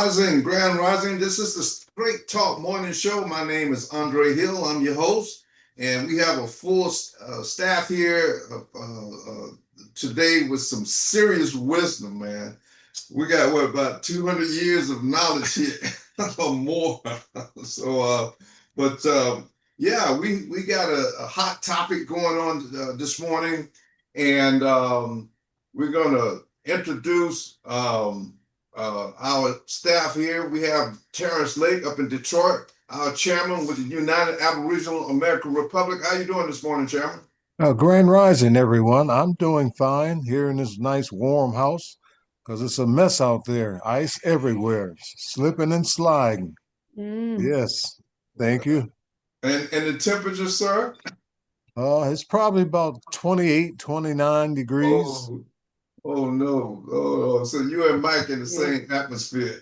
Grand Rising. This is the Straight Talk Morning Show. My name is Andre Hill. I'm your host, and we have a full staff here today with some serious wisdom, man. We got about 200 years of knowledge here or more. Yeah, we got a hot topic going on this morning, and we're gonna introduce our staff here. We have Terrence Lake up in Detroit, our chairman with the United Aboriginal American Republic. How you doing this morning, Chairman? Grand Rising, everyone. I'm doing fine here in this nice warm house because it's a mess out there. Ice everywhere, slipping and sliding. Yes, thank you. And the temperature, sir? It's probably about 28, 29 degrees. Oh no. Oh, so you and Mike in the same atmosphere.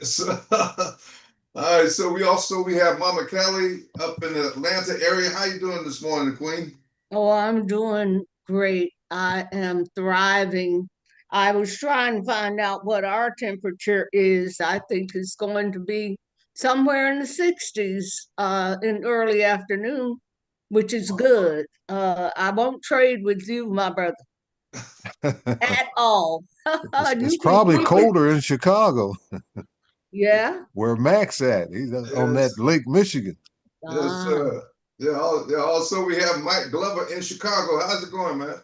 All right, so we have Mama Kelly up in the Atlanta area. How you doing this morning, Queen? Oh, I'm doing great. I am thriving. I was trying to find out what our temperature is. I think it's going to be somewhere in the 60s in early afternoon, which is good. I won't trade with you, my brother, at all. It's probably colder in Chicago. Yeah. Where Max at? He's on that Lake Michigan. Yes, sir. Yeah, also we have Mike Glover in Chicago. How's it going, man?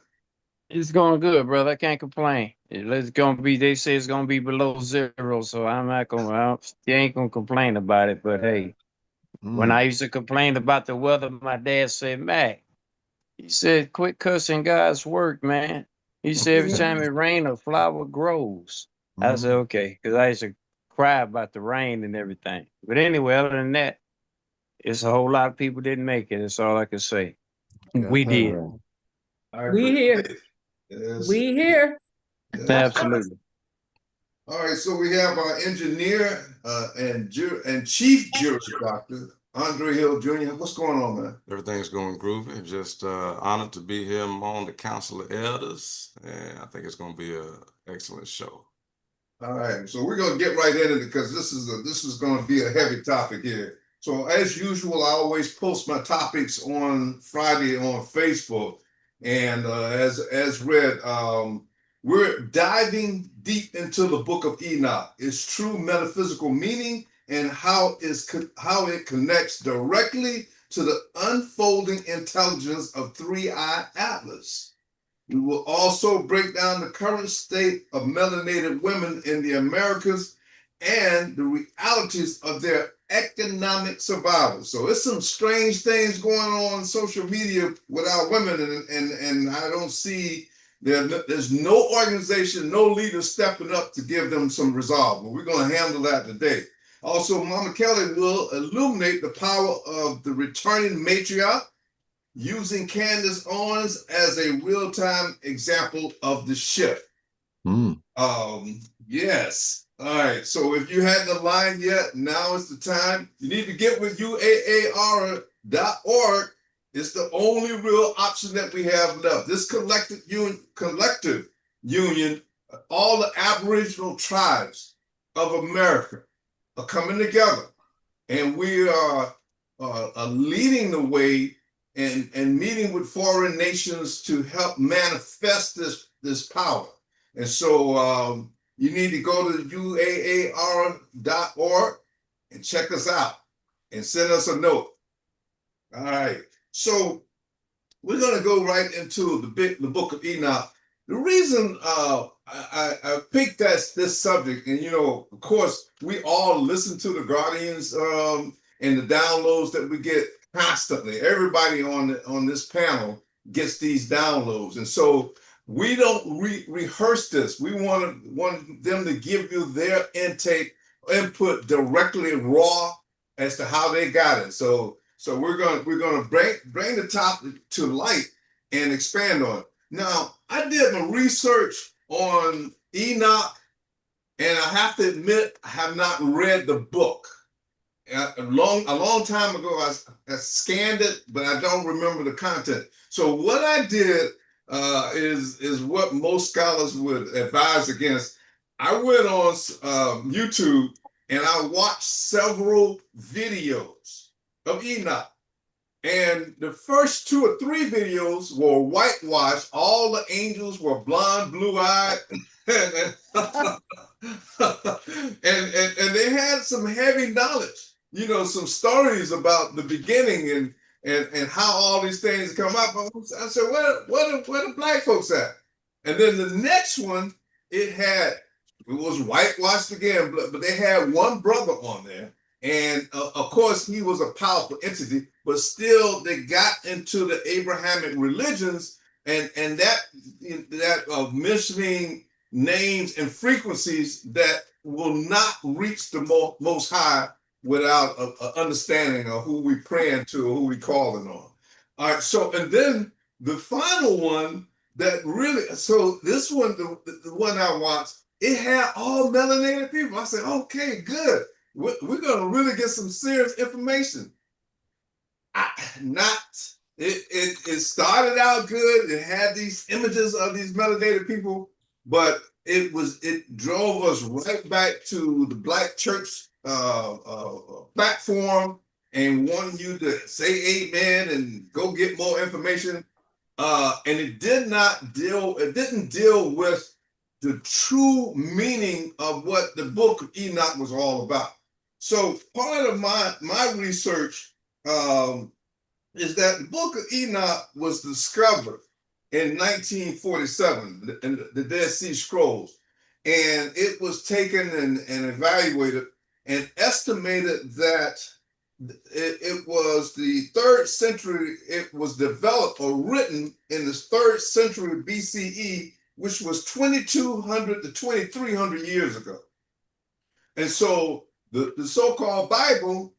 It's going good, brother. I can't complain. It's gonna be. They say it's gonna be below zero, so I'm not gonna. You ain't gonna complain about it. But hey, when I used to complain about the weather, my dad said, "Mac," he said, "quit cussing God's work, man." He said, "Every time it rains, a flower grows." I said, "Okay," because I used to cry about the rain and everything. But anyway, other than that, it's a whole lot of people didn't make it. That's all I can say. We did. We here. Yes. We here. Yes. Absolutely. All right, so we have our engineer and chief jury doctor, Andre Hill Jr. What's going on, man? Everything's going groovy. Just honored to be here on the Council of Elders, and I think it's going to be an excellent show. All right, so we're going to get right into it because this is going to be a heavy topic here. So as usual, I always post my topics on Friday on Facebook, and as read, we're diving deep into the Book of Enoch, its true metaphysical meaning, and how it connects directly to the unfolding intelligence of Three-Eye Atlas. We will also break down the current state of melanated women in the Americas and the realities of their economic survival. So it's some strange things going on social media with our women, and I don't see there's no organization, no leader stepping up to give them some resolve. But we're going to handle that today. Also, Mama Kelly will illuminate the power of the returning matriarch, using Candace Owens as a real-time example of the shift. Yes. All right. So if you hadn't aligned yet, now is the time. You need to get with UAAR.org. It's the only real option that we have left. This collective union, all the Aboriginal tribes of America are coming together, and we are leading the way and meeting with foreign nations to help manifest this power. And so you need to go to UAAR.org and check us out and send us a note. All right. So we're going to go right into the Book of Enoch. The reason I picked this subject, and of course, we all listen to the Guardians and the downloads that we get constantly. Everybody on this panel gets these downloads, and so we don't rehearse this. We want them to give you their input directly raw as to how they got it. So we're gonna bring the topic to light and expand on it. Now, I did my research on Enoch, and I have to admit I have not read the book. A long time ago, I scanned it, but I don't remember the content. So what I did is what most scholars would advise against. I went on YouTube and I watched several videos of Enoch. And the first 2 or 3 videos were whitewashed. All the angels were blonde, blue-eyed, and they had some heavy knowledge. You know, some stories about the beginning and how all these things come up. I said, where the black folks at? And then the next one, it was whitewashed again, but they had one brother on there. And of course, he was a powerful entity, but still they got into the Abrahamic religions and that of mentioning names and frequencies that will not reach the most high without an understanding of who we praying to or who we calling on. All right, so and then the final one that really, so this one, the one I watched, it had all melanated people. I said, okay, good. We're going to really get some serious information. It started out good. It had these images of these melanated people, but it drove us right back to the black church platform and wanting you to say amen and go get more information. And it didn't deal with the true meaning of what the Book of Enoch was all about. So part of my research is that the Book of Enoch was discovered in 1947 in the Dead Sea Scrolls, and it was taken and evaluated and estimated that it was the 3rd century. It was developed or written in the 3rd century BCE, which was 2200 to 2300 years ago. And so the so-called Bible,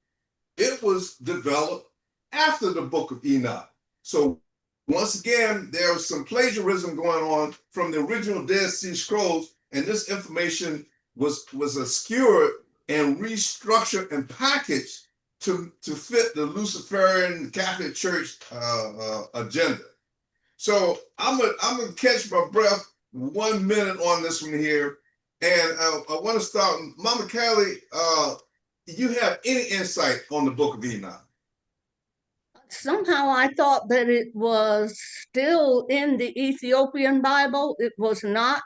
it was developed after the Book of Enoch. So once again, there was some plagiarism going on from the original Dead Sea Scrolls, and this information was obscured and restructured and packaged to fit the Luciferian Catholic Church agenda. So I'm gonna catch my breath 1 minute on this one here, and I want to start. Mama Callie, you have any insight on the Book of Enoch? Somehow I thought that it was still in the Ethiopian Bible. It was not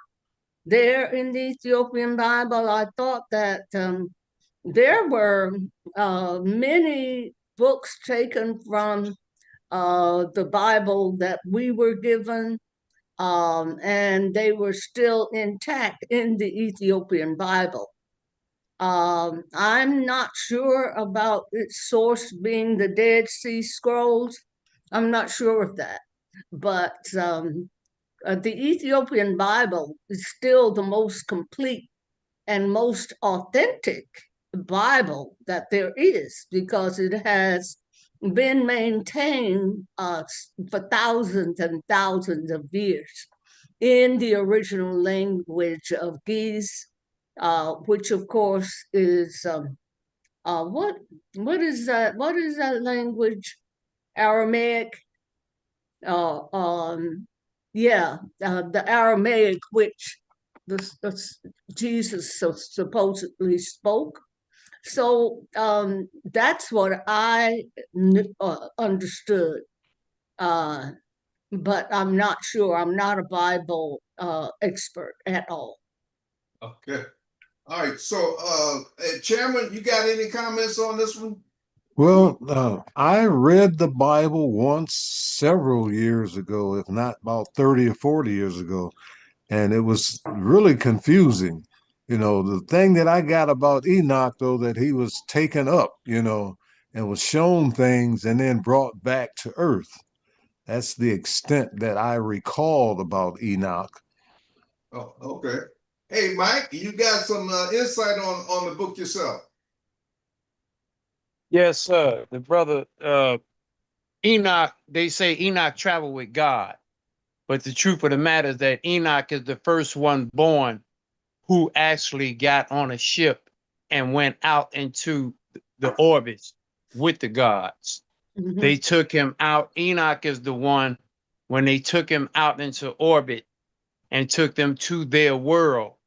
there in the Ethiopian Bible. I thought that there were many books taken from the Bible that we were given, and they were still intact in the Ethiopian Bible. I'm not sure about its source being the Dead Sea Scrolls. I'm not sure of that. But the Ethiopian Bible is still the most complete and most authentic Bible that there is, because it has been maintained for thousands and thousands of years in the original language of Ge'ez, which of course is what is that? What is that language? Aramaic. The Aramaic, which Jesus supposedly spoke. So that's what I understood. But I'm not sure. I'm not a Bible expert at all. Okay. All right. So, Chairman, you got any comments on this one? Well, I read the Bible once several years ago, if not about 30 or 40 years ago, and it was really confusing. You know, the thing that I got about Enoch, though, that he was taken up, and was shown things and then brought back to earth. That's the extent that I recalled about Enoch. Oh, okay. Hey, Mike, you got some insight on the book yourself? Yes, sir. The brother Enoch, they say Enoch traveled with God. But the truth of the matter is that Enoch is the first one born who actually got on a ship and went out into the orbits with the gods. Mhm. They took him out. Enoch is the one when they took him out into orbit and took them to their world.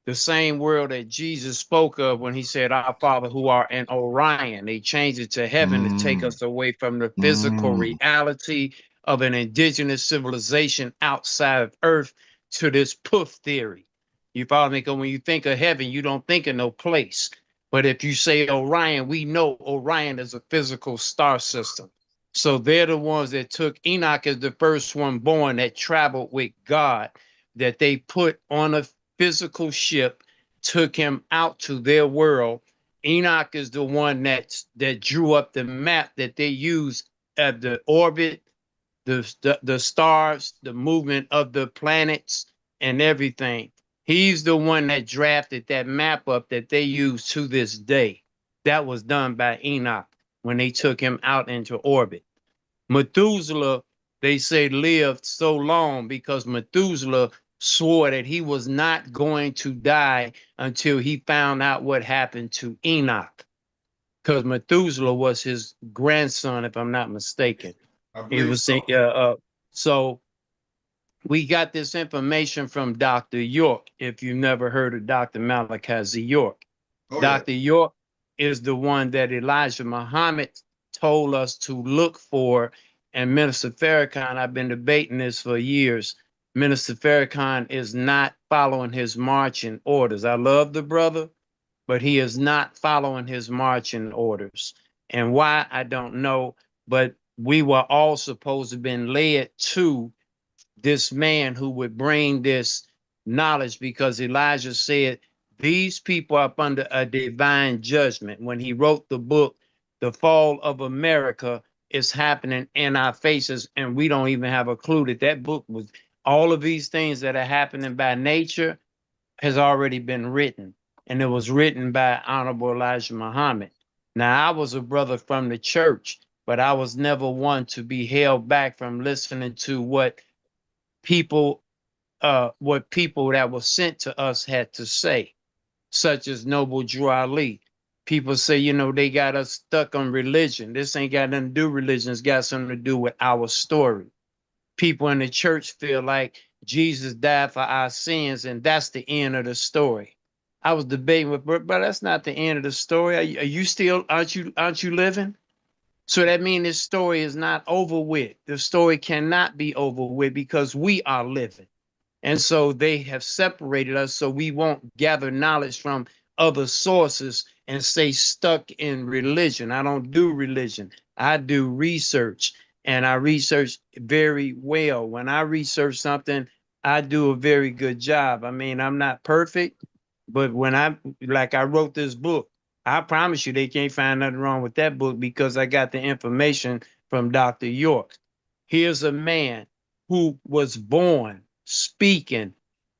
the same world that Jesus spoke of when he said, "Our Father who art in Orion." They changed it to heaven to take us away from the physical reality of an indigenous civilization outside of Earth to this poof theory. You follow me? Because when you think of heaven, you don't think of no place. But if you say Orion, we know Orion is a physical star system. So they're the ones that took Enoch as the first one born that traveled with God, that they put on a physical ship, took him out to their world. Enoch is the one that drew up the map that they use at the orbit, the stars, the movement of the planets, and everything. He's the one that drafted that map up that they use to this day. That was done by Enoch when they took him out into orbit. Methuselah, they say, lived so long because Methuselah swore that he was not going to die until he found out what happened to Enoch. Because Methuselah was his grandson, if I'm not mistaken. He was so we got this information from Dr. York. If you've never heard of Dr. Malachi Z. York, Dr. York is the one that Elijah Muhammad told us to look for. And Minister Farrakhan, I've been debating this for years. Minister Farrakhan is not following his marching orders. I love the brother, but he is not following his marching orders. And why, I don't know. But we were all supposed to have been led to this man who would bring this knowledge, because Elijah said these people are up under a divine judgment. When he wrote the book, The Fall of America is happening in our faces, and we don't even have a clue that that book was, all of these things that are happening by nature has already been written, and it was written by Honorable Elijah Muhammad. Now, I was a brother from the church, but I was never one to be held back from listening to what people that were sent to us had to say, such as Noble Drew Ali. People say, you know, they got us stuck on religion. This ain't got nothing to do with religion. It's got something to do with our story. People in the church feel like Jesus died for our sins, and that's the end of the story. I was debating with, but that's not the end of the story. Are you still, aren't you living? So that means this story is not over with. The story cannot be over with because we are living. And so they have separated us so we won't gather knowledge from other sources and stay stuck in religion. I don't do religion. I do research, and I research very well. When I research something, I do a very good job. I mean, I'm not perfect, but when I wrote this book, I promise you they can't find nothing wrong with that book because I got the information from Dr. York. Here's a man who was born speaking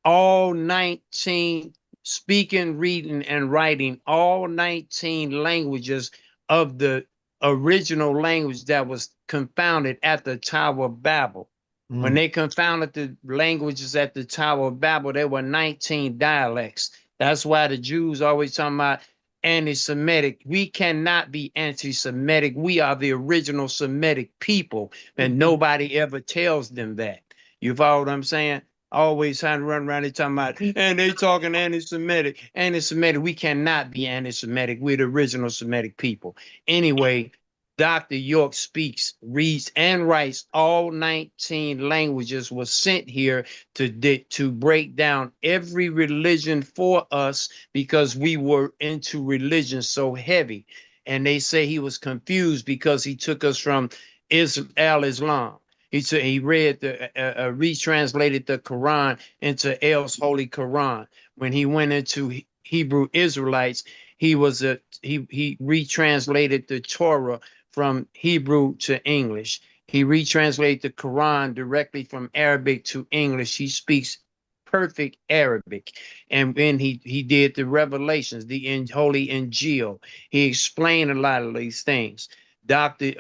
all 19, speaking, reading, and writing all 19 languages of the original language that was confounded at the Tower of Babel. When they confounded the languages at the Tower of Babel, there were 19 dialects. That's why the Jews always talking about anti-Semitic. We cannot be anti-Semitic. We are the original Semitic people, and nobody ever tells them that. You follow what I'm saying? Always trying to run around and talking about, and they talking anti-Semitic. Anti-Semitic. We cannot be anti-Semitic. We're the original Semitic people. Anyway, Dr. York speaks, reads, and writes all 19 languages, was sent here to break down every religion for us because we were into religion so heavy. And they say he was confused because he took us from Islam. He read retranslated the Quran into El's Holy Quran. When he went into Hebrew Israelites, he retranslated the Torah from Hebrew to English. He retranslated the Quran directly from Arabic to English. He speaks perfect Arabic. And then he did the revelations, the Holy Injil. He explained a lot of these things. Dr.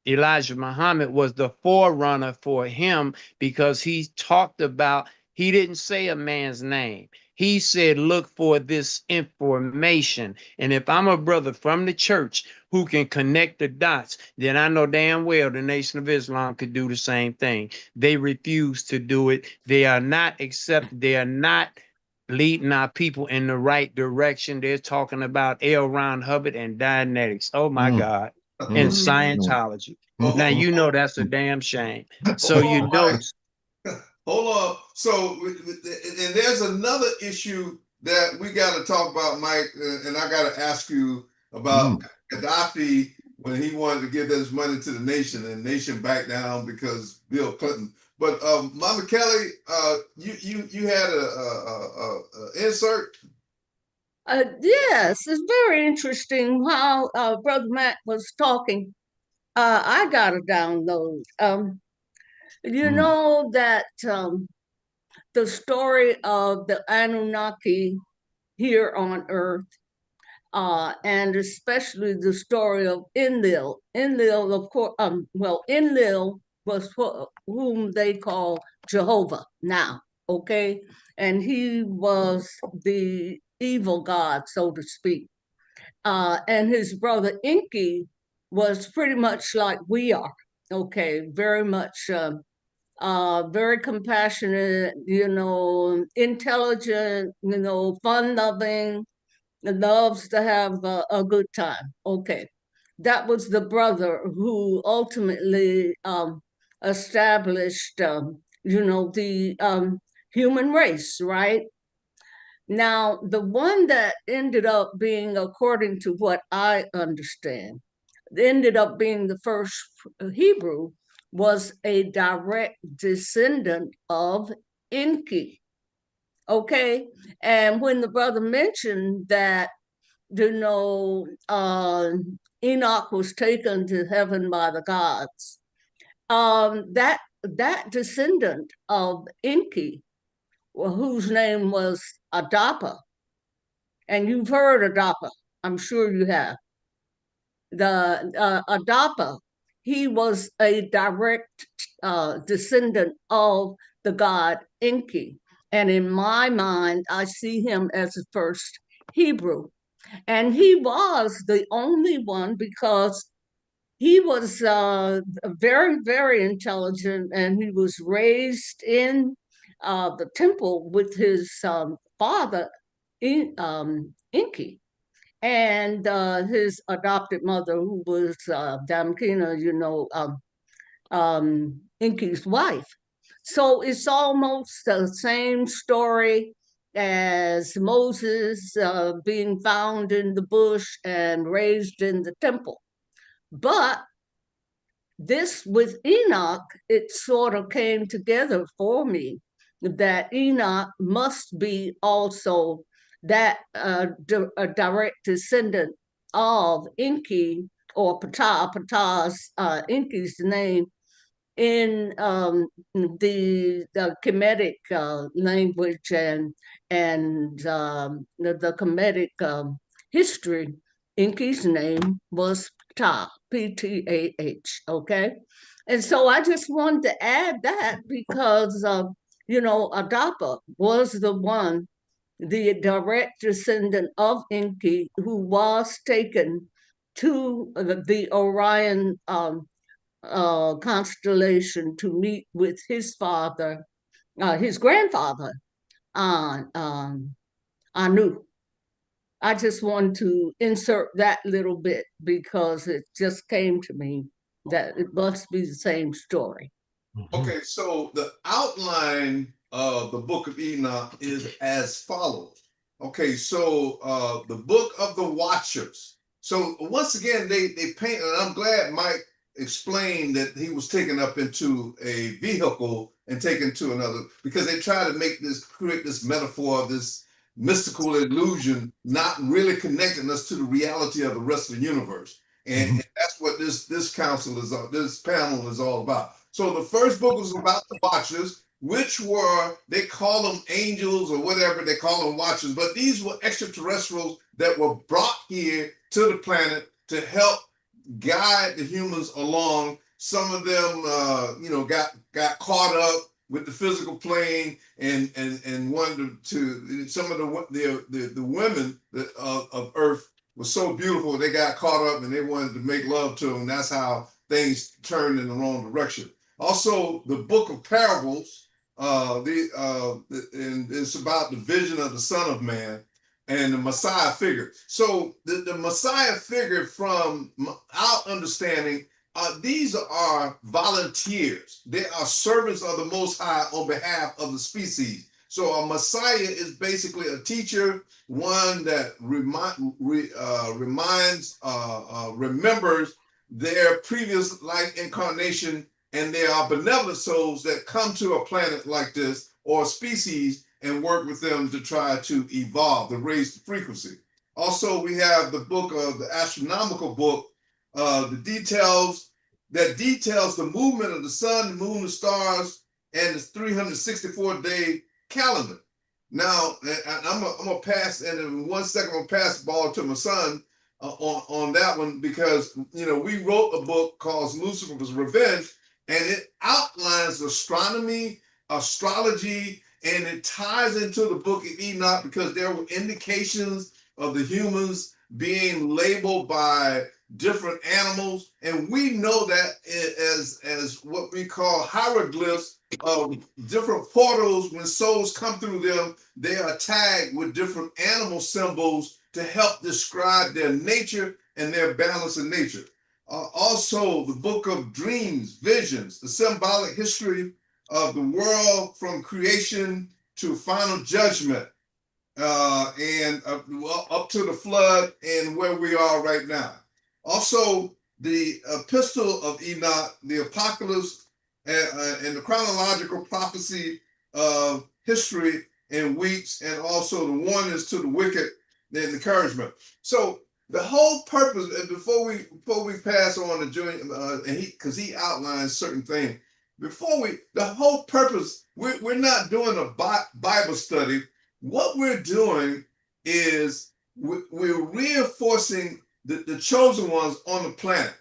Elijah Muhammad was the forerunner for him because he talked about, he didn't say a man's name. He said, look for this information. And if I'm a brother from the church who can connect the dots, then I know damn well the Nation of Islam could do the same thing. They refuse to do it. They are not accepted. They are not leading our people in the right direction. They're talking about L. Ron Hubbard and Dianetics. Oh my God. And Scientology. Now you know that's a damn shame. So you know. Hold on. So, and there's another issue that we got to talk about, Mike, and I got to ask you about Gaddafi when he wanted to give this money to the nation, and the nation backed down because Bill Clinton. But Mama Kelly, you had a insert. Yes, it's very interesting how Brother Matt was talking. I got a download. You know that the story of the Anunnaki here on Earth, and especially the story of Enlil. Enlil, of course, Enlil was whom they call Jehovah now, okay? And he was the evil god, so to speak. And his brother Enki was pretty much like we are, okay? Very much, very compassionate, intelligent, fun-loving, loves to have a good time. Okay. That was the brother who ultimately established, the human race, right? Now, the one that ended up being, according to what I understand, ended up being the first Hebrew was a direct descendant of Enki. Okay. And when the brother mentioned that, Enoch was taken to heaven by the gods, that descendant of Enki, whose name was Adapa, and you've heard Adapa, I'm sure you have. The Adapa, he was a direct descendant of the god Enki. And in my mind, I see him as the first Hebrew. And he was the only one because he was very, very intelligent, and he was raised in the temple with his father, Enki, and his adopted mother, who was Damkina, Enki's wife. So it's almost the same story as Moses being found in the bush and raised in the temple. But this with Enoch, it sort of came together for me that Enoch must be also that a direct descendant of Enki, or Ptah. Ptah's Enki's name in the Kemetic language and the Kemetic history. Enki's name was Ptah, Ptah, okay? And so I just wanted to add that because, Adapa was the one, the direct descendant of Enki, who was taken to the Orion constellation to meet with his father, his grandfather, Anu. I just want to insert that little bit because it just came to me that it must be the same story. Okay, so the outline of the Book of Enoch is as follows. Okay, so the Book of the Watchers. So once again, they paint, and I'm glad Mike explained that he was taken up into a vehicle and taken to another, because they try to create this metaphor of this mystical illusion, not really connecting us to the reality of the rest of the universe. And that's what this panel is all about. So the first book was about the Watchers, which were, they call them angels or whatever, they call them watchers, but these were extraterrestrials that were brought here to the planet to help guide the humans along. Some of them, got caught up with the physical plane and wanted to some of the women of Earth were so beautiful, they got caught up and they wanted to make love to them. That's how things turned in the wrong direction. Also, the Book of Parables and it's about the vision of the Son of Man and the Messiah figure. So the Messiah figure, from our understanding, these are volunteers. They are servants of the Most High on behalf of the species. So a Messiah is basically a teacher, one that remembers their previous life incarnation, and there are benevolent souls that come to a planet like this or a species and work with them to try to evolve, to raise the frequency. Also, we have the book of the astronomical book, that details the movement of the sun, the moon, the stars, and the 364-day calendar. Now, I'm gonna pass, and in 1 second, I'm gonna pass the ball to my son on that one, because we wrote a book called Lucifer's Revenge, and it outlines astronomy, astrology, and it ties into the Book of Enoch, because there were indications of the humans being labeled by different animals, and we know that as what we call hieroglyphs of different portals. When souls come through them, they are tagged with different animal symbols to help describe their nature and their balance in nature. Also, the book of dreams, visions, the symbolic history of the world from creation to final judgment, and up to the flood and where we are right now. Also, the epistle of Enoch, the apocalypse, and the chronological prophecy of history in weeks, and also the warnings to the wicked and encouragement. So the whole purpose, and before we pass on to Julian, and because he outlines certain things, the whole purpose, we're not doing a Bible study. What we're doing is we're reinforcing the chosen ones on the planet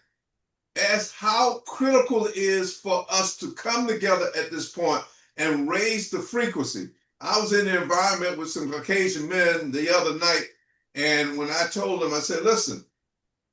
as how critical it is for us to come together at this point and raise the frequency. I was in the environment with some Caucasian men the other night, and when I told them, I said, listen,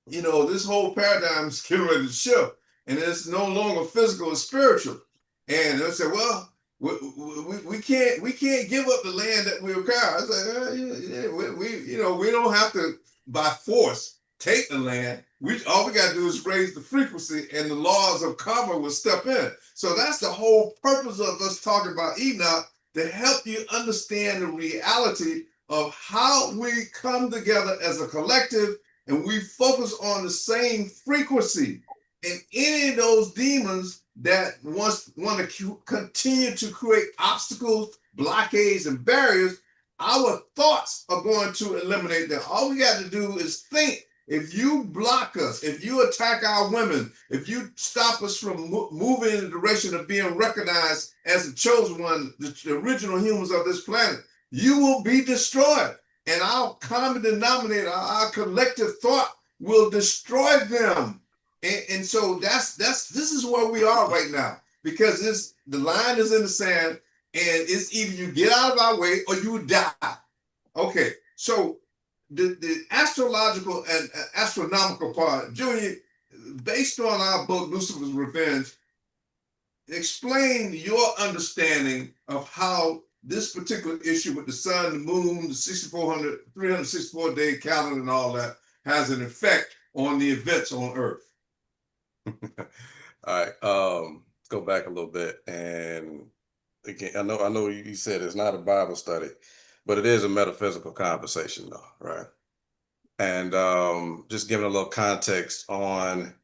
this whole paradigm is getting ready to shift, and it's no longer physical, it's spiritual. And they said, well, we can't give up the land that we acquire. I said, we don't have to by force take the land. All we got to do is raise the frequency, and the laws of karma will step in. So that's the whole purpose of us talking about Enoch, to help you understand the reality of how we come together as a collective, and we focus on the same frequency. And any of those demons that want to continue to create obstacles, blockades, and barriers, our thoughts are going to eliminate them. All we got to do is think. If you block us, if you attack our women, if you stop us from moving in the direction of being recognized as the chosen one, the original humans of this planet, you will be destroyed. And our common denominator, our collective thought, will destroy them. And so this is where we are right now, because the line is in the sand, and it's either you get out of our way or you die. Okay, so the astrological and astronomical part, Junior, based on our book Lucifer's Revenge, explain your understanding of how this particular issue with the sun, the moon, the 364-day calendar and all that has an effect on the events on Earth. All right, let's go back a little bit. And again, I know you said it's not a Bible study, but it is a metaphysical conversation, though, right? And just giving a little context on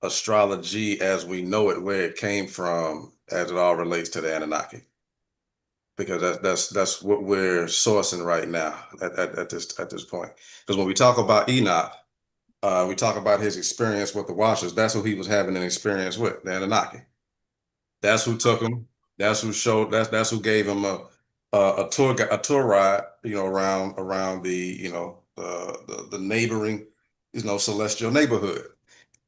astrology as we know it, where it came from, as it all relates to the Anunnaki, because that's what we're sourcing right now at this point. Because when we talk about Enoch, we talk about his experience with the Watchers. That's who he was having an experience with, the Anunnaki. That's who took him. That's who showed. That's who gave him a tour ride, around the the neighboring, celestial neighborhood.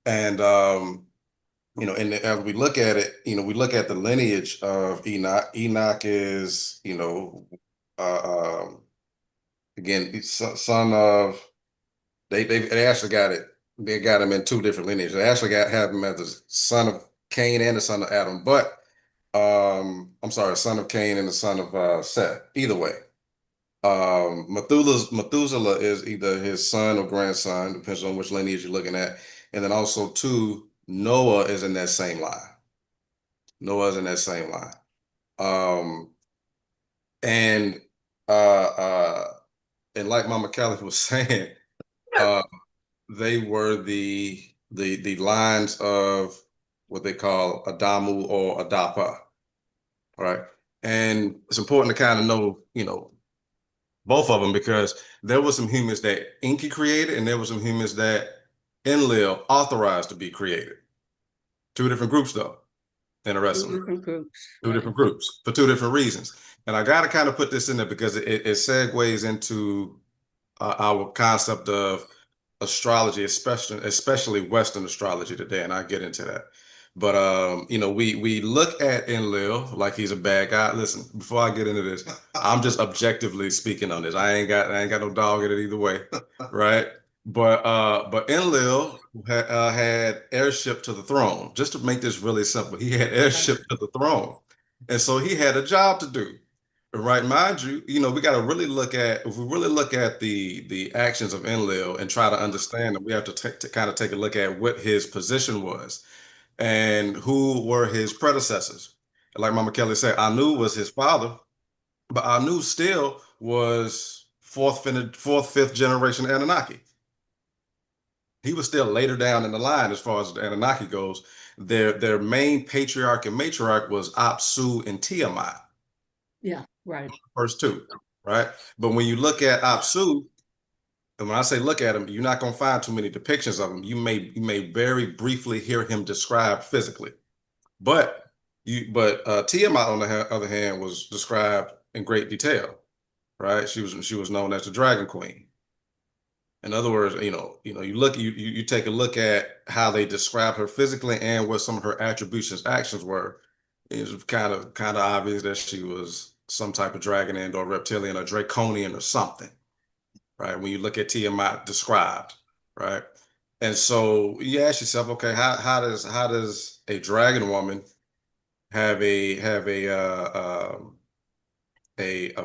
And and as we look at it, we look at the lineage of Enoch. Enoch is, again, son of. They actually got it. They got him in two different lineages. They actually have him as the son of Cain and the son of Adam. But I'm sorry, son of Cain and the son of Seth. Either way. Methuselah is either his son or grandson, depends on which lineage you're looking at. And then also too, Noah is in that same line. Noah's in that same line. Um, and uh uh and like Mama Kelly was saying, uh they were the lines of what they call Adamu or Adapa, right? And it's important to kind of know, both of them, because there were some humans that Enki created, and there were some humans that Enlil authorized to be created. Two different groups, though. Interesting. Two different groups. Two different groups for two different reasons. And I got to kind of put this in there because it segues into our concept of astrology, especially Western astrology today, and I get into that. But we look at Enlil like he's a bad guy. Listen, before I get into this, I'm just objectively speaking on this. I ain't got no dog in it either way, right? But Enlil had heirship to the throne. Just to make this really simple, he had heirship to the throne, and so he had a job to do. Right, mind you, we got to really look at, if we really look at the actions of Enlil and try to understand them, we have to kind of take a look at what his position was and who were his predecessors. Like Mama Kelly said, Anu was his father, but Anu still was fourth, fifth generation Anunnaki. He was still later down in the line as far as the Anunnaki goes. Their main patriarch and matriarch was Apsu and Tiamat. Yeah, right. First two, right? But when you look at Apsu, and when I say look at him, you're not going to find too many depictions of him. You may very briefly hear him described physically, but Tiamat on the other hand was described in great detail, right? She was known as the Dragon Queen. In other words, you take a look at how they describe her physically and what some of her attributions, actions were. It's kind of obvious that she was some type of dragon and or reptilian or draconian or something, right? When you look at Tiamat described, right? And so you ask yourself, okay, how does a dragon woman have a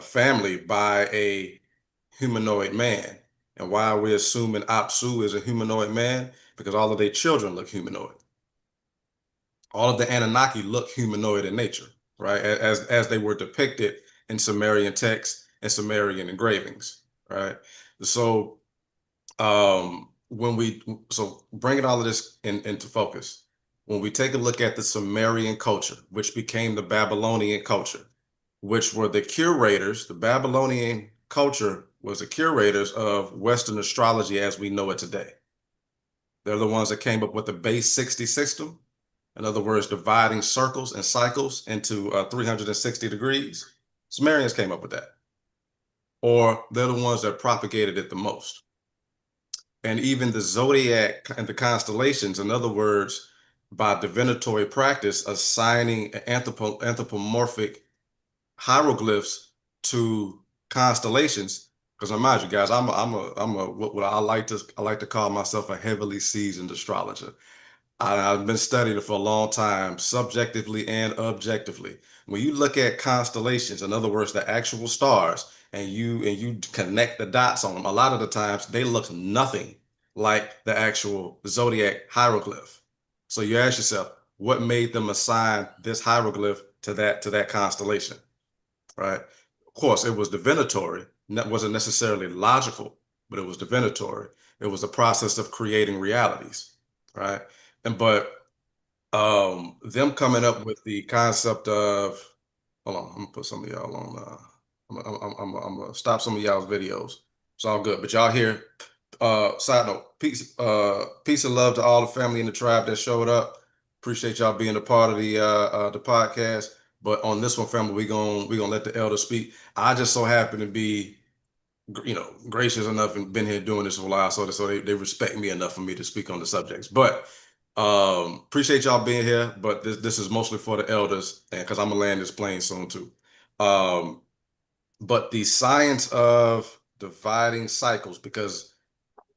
family by a humanoid man? And why are we assuming Apsu is a humanoid man? Because all of their children look humanoid. All of the Anunnaki look humanoid in nature, right? As they were depicted in Sumerian texts and Sumerian engravings, right? So bringing all of this into focus, when we take a look at the Sumerian culture, which became the Babylonian culture, which were the curators, the Babylonian culture was the curators of Western astrology as we know it today. They're the ones that came up with the base 60 system. In other words, dividing circles and cycles into 360 degrees. Sumerians came up with that. Or they're the ones that propagated it the most. And even the zodiac and the constellations, in other words, by divinatory practice, assigning anthropomorphic hieroglyphs to constellations. Because mind you, guys, I'm a what I like to call myself a heavily seasoned astrologer. I've been studying it for a long time, subjectively and objectively. When you look at constellations, in other words, the actual stars, and you connect the dots on them, a lot of the times they look nothing like the actual zodiac hieroglyph. So you ask yourself, what made them assign this hieroglyph to that constellation, right? Of course, it was divinatory. That wasn't necessarily logical, but it was divinatory. It was the process of creating realities, right? But them coming up with the concept of, hold on, I'm gonna put some of y'all on. I'm gonna stop some of y'all's videos. It's all good, but y'all here. Side note, peace and love to all the family in the tribe that showed up. Appreciate y'all being a part of the podcast. But on this one, family, we gonna let the elder speak. I just so happen to be, gracious enough and been here doing this for a while, so they respect me enough for me to speak on the subjects. But appreciate y'all being here. But this is mostly for the elders, and because I'm gonna land this plane soon too. But the science of dividing cycles, because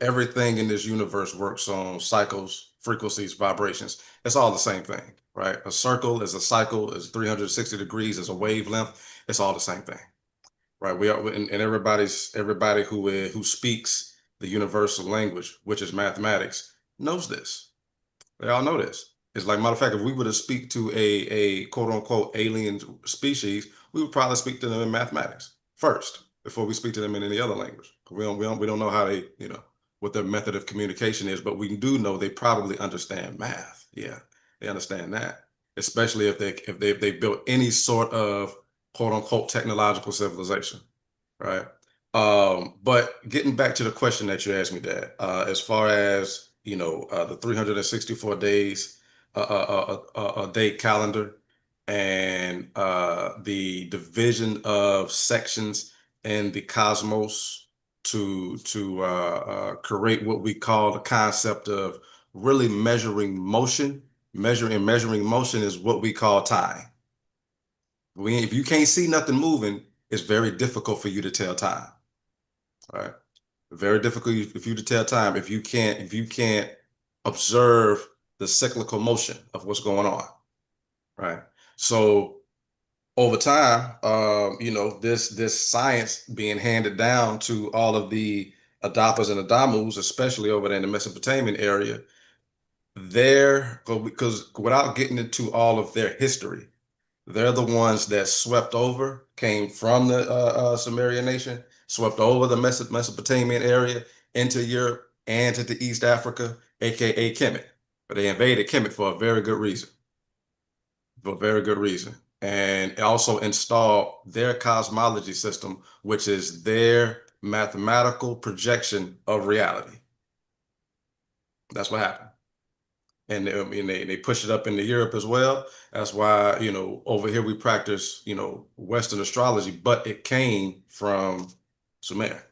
everything in this universe works on cycles, frequencies, vibrations. It's all the same thing, right? A circle is a cycle, is 360 degrees, is a wavelength. It's all the same thing, right? We are, and everybody who speaks the universal language, which is mathematics, knows this. They all know this. It's like, matter of fact, if we were to speak to a quote unquote alien species, we would probably speak to them in mathematics first before we speak to them in any other language. We don't know how they, what their method of communication is, but we do know they probably understand math. Yeah, they understand that, especially if they built any sort of quote unquote technological civilization, right? But getting back to the question that you asked me, Dad, as far as the 364 days a day calendar and the division of sections in the cosmos to create what we call the concept of really measuring motion. Measuring motion is what we call time. If you can't see nothing moving, it's very difficult for you to tell time. Right? Very difficult for you to tell time if you can't observe the cyclical motion of what's going on. Right. So over time, this science being handed down to all of the Adapas and Adamus, especially over there in the Mesopotamian area, because without getting into all of their history, they're the ones that came from the Sumerian nation, swept over the Mesopotamian area into Europe and into East Africa, aka Kemet. But they invaded Kemet for a very good reason. For a very good reason. And also installed their cosmology system, which is their mathematical projection of reality. That's what happened. And they push it up into Europe as well. That's why, over here we practice, Western astrology, but it came from Sumer.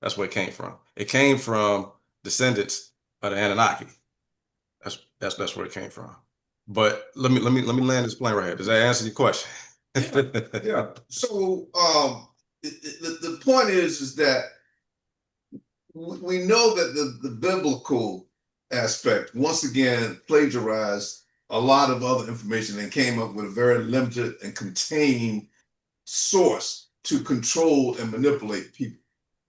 That's where it came from. It came from descendants of the Anunnaki. That's where it came from. But let me land this plane right here. Does that answer your question? Yeah. So the point is that we know that the biblical aspect once again plagiarized a lot of other information and came up with a very limited and contained source to control and manipulate people.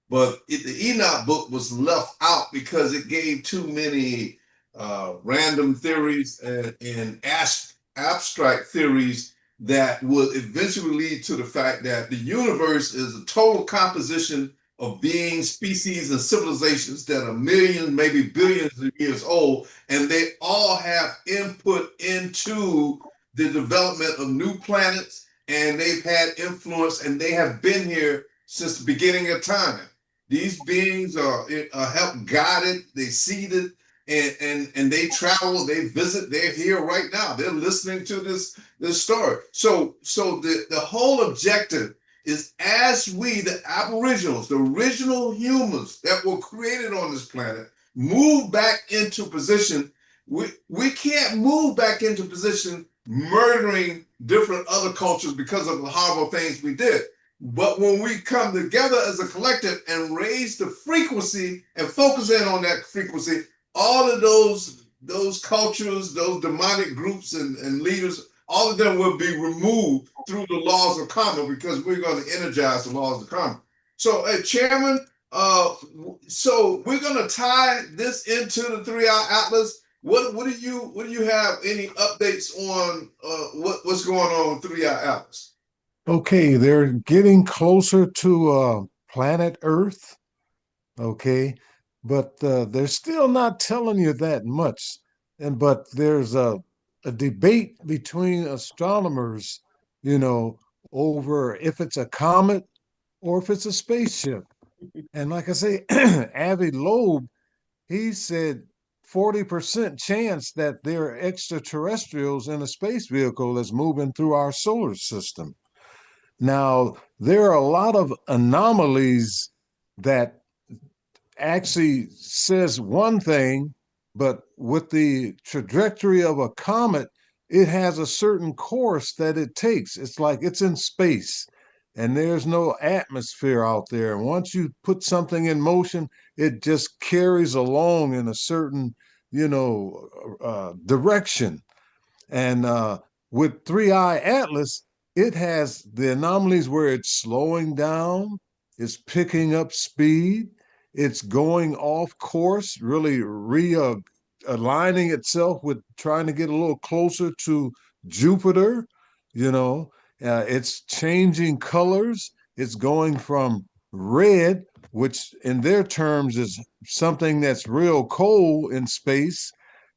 But the Enoch book was left out because it gave too many random theories and abstract theories that would eventually lead to the fact that the universe is a total composition of beings, species, and civilizations that are millions, maybe billions of years old, and they all have input into the development of new planets, and they've had influence, and they have been here since the beginning of time. These beings are help guided, they seeded, and they travel, they visit, they're here right now. They're listening to this story. So the whole objective is, as we, the aboriginals, the original humans that were created on this planet, move back into position. We can't move back into position murdering different other cultures because of the horrible things we did. But when we come together as a collective and raise the frequency and focus in on that frequency, all of those cultures, those demonic groups and leaders, all of them will be removed through the laws of karma, because we're going to energize the laws of karma. So, Chairman, so we're going to tie this into the 3-hour atlas. What do you have any updates on what's going on with 3-hour atlas? Okay, they're getting closer to planet Earth. Okay, but they're still not telling you that much. But there's a debate between astronomers, over if it's a comet or if it's a spaceship. And like I say, Avi Loeb, he said 40% chance that there are extraterrestrials in a space vehicle that's moving through our solar system. Now, there are a lot of anomalies that actually says one thing, but with the trajectory of a comet, it has a certain course that it takes. It's like it's in space and there's no atmosphere out there. And once you put something in motion, it just carries along in a certain direction. And with 3-eye Atlas, it has the anomalies where it's slowing down, it's picking up speed, it's going off course, really aligning itself with trying to get a little closer to Jupiter. It's changing colors. It's going from red, which in their terms is something that's real cold in space,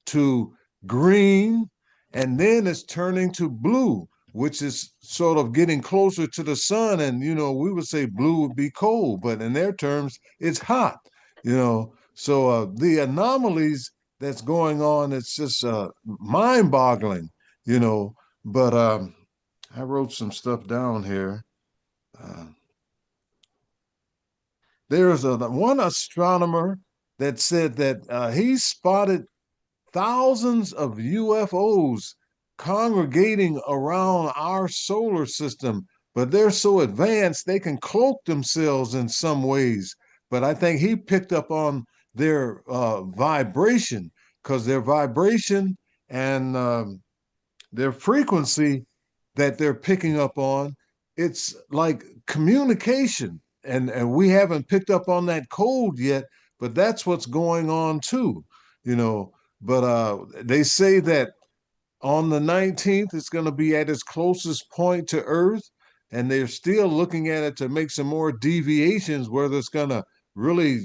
to green, and then it's turning to blue, which is sort of getting closer to the sun. And we would say blue would be cold, but in their terms it's hot. So the anomalies that's going on, it's just mind-boggling. But I wrote some stuff down here. There's one astronomer that said that he spotted thousands of UFOs congregating around our solar system, but they're so advanced they can cloak themselves in some ways. But I think he picked up on their vibration, because their vibration and their frequency that they're picking up on, it's like communication. And we haven't picked up on that code yet, but that's what's going on too, you know. But they say that on the 19th, it's going to be at its closest point to Earth, and they're still looking at it to make some more deviations, whether it's going to really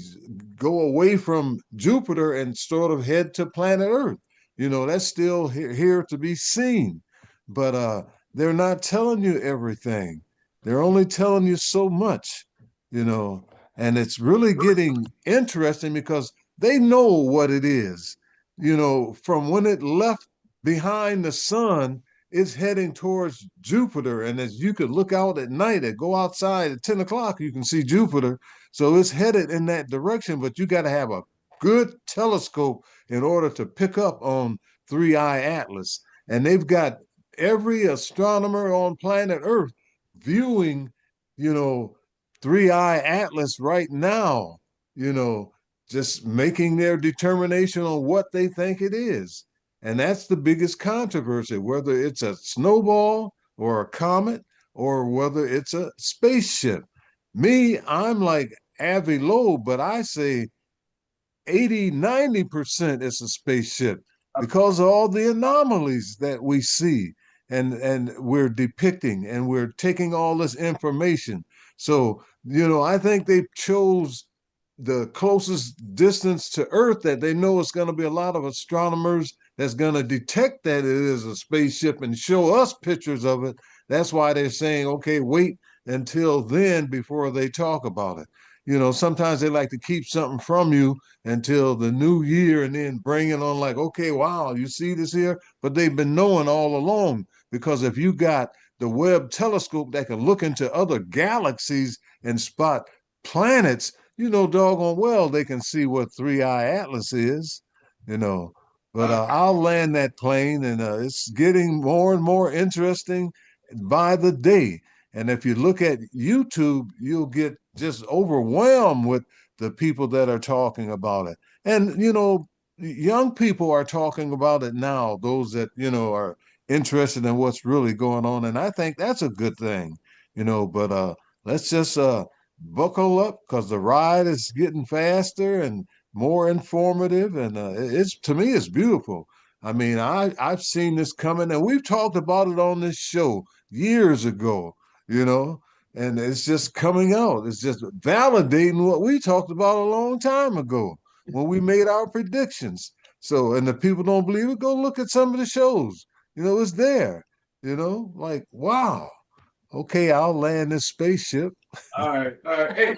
go away from Jupiter and sort of head to planet Earth. That's still here to be seen. But they're not telling you everything. They're only telling you so much, and it's really getting interesting because they know what it is. From when it left behind the sun, it's heading towards Jupiter. And as you could look out at night and go outside at 10 o'clock, you can see Jupiter. So it's headed in that direction, but you got to have a good telescope in order to pick up on 3-eye Atlas. And they've got every astronomer on planet Earth viewing, 3-eye Atlas right now, just making their determination on what they think it is. And that's the biggest controversy, whether it's a snowball or a comet or whether it's a spaceship. Me, I'm like Avi Loeb, but I say 80-90% it's a spaceship because of all the anomalies that we see and we're depicting, and we're taking all this information. So, I think they chose the closest distance to Earth that they know it's going to be a lot of astronomers that's going to detect that it is a spaceship and show us pictures of it. That's why they're saying, okay, wait until then before they talk about it. Sometimes they like to keep something from you until the new year and then bring it on like, okay, wow, you see this here? But they've been knowing all along, because if you got the Webb telescope that can look into other galaxies and spot planets, doggone well they can see what 3-eye Atlas is, But I'll land that plane, and it's getting more and more interesting by the day. And if you look at YouTube, you'll get just overwhelmed with the people that are talking about it. And, young people are talking about it now, those that, are interested in what's really going on. And I think that's a good thing, but let's just buckle up, because the ride is getting faster and more informative. And to me, it's beautiful. I mean, I've seen this coming, and we've talked about it on this show years ago, and it's just coming out. It's just validating what we talked about a long time ago when we made our predictions. So, and if people don't believe it, go look at some of the shows. It's there, like, wow. Okay, I'll land this spaceship. All right. Hey,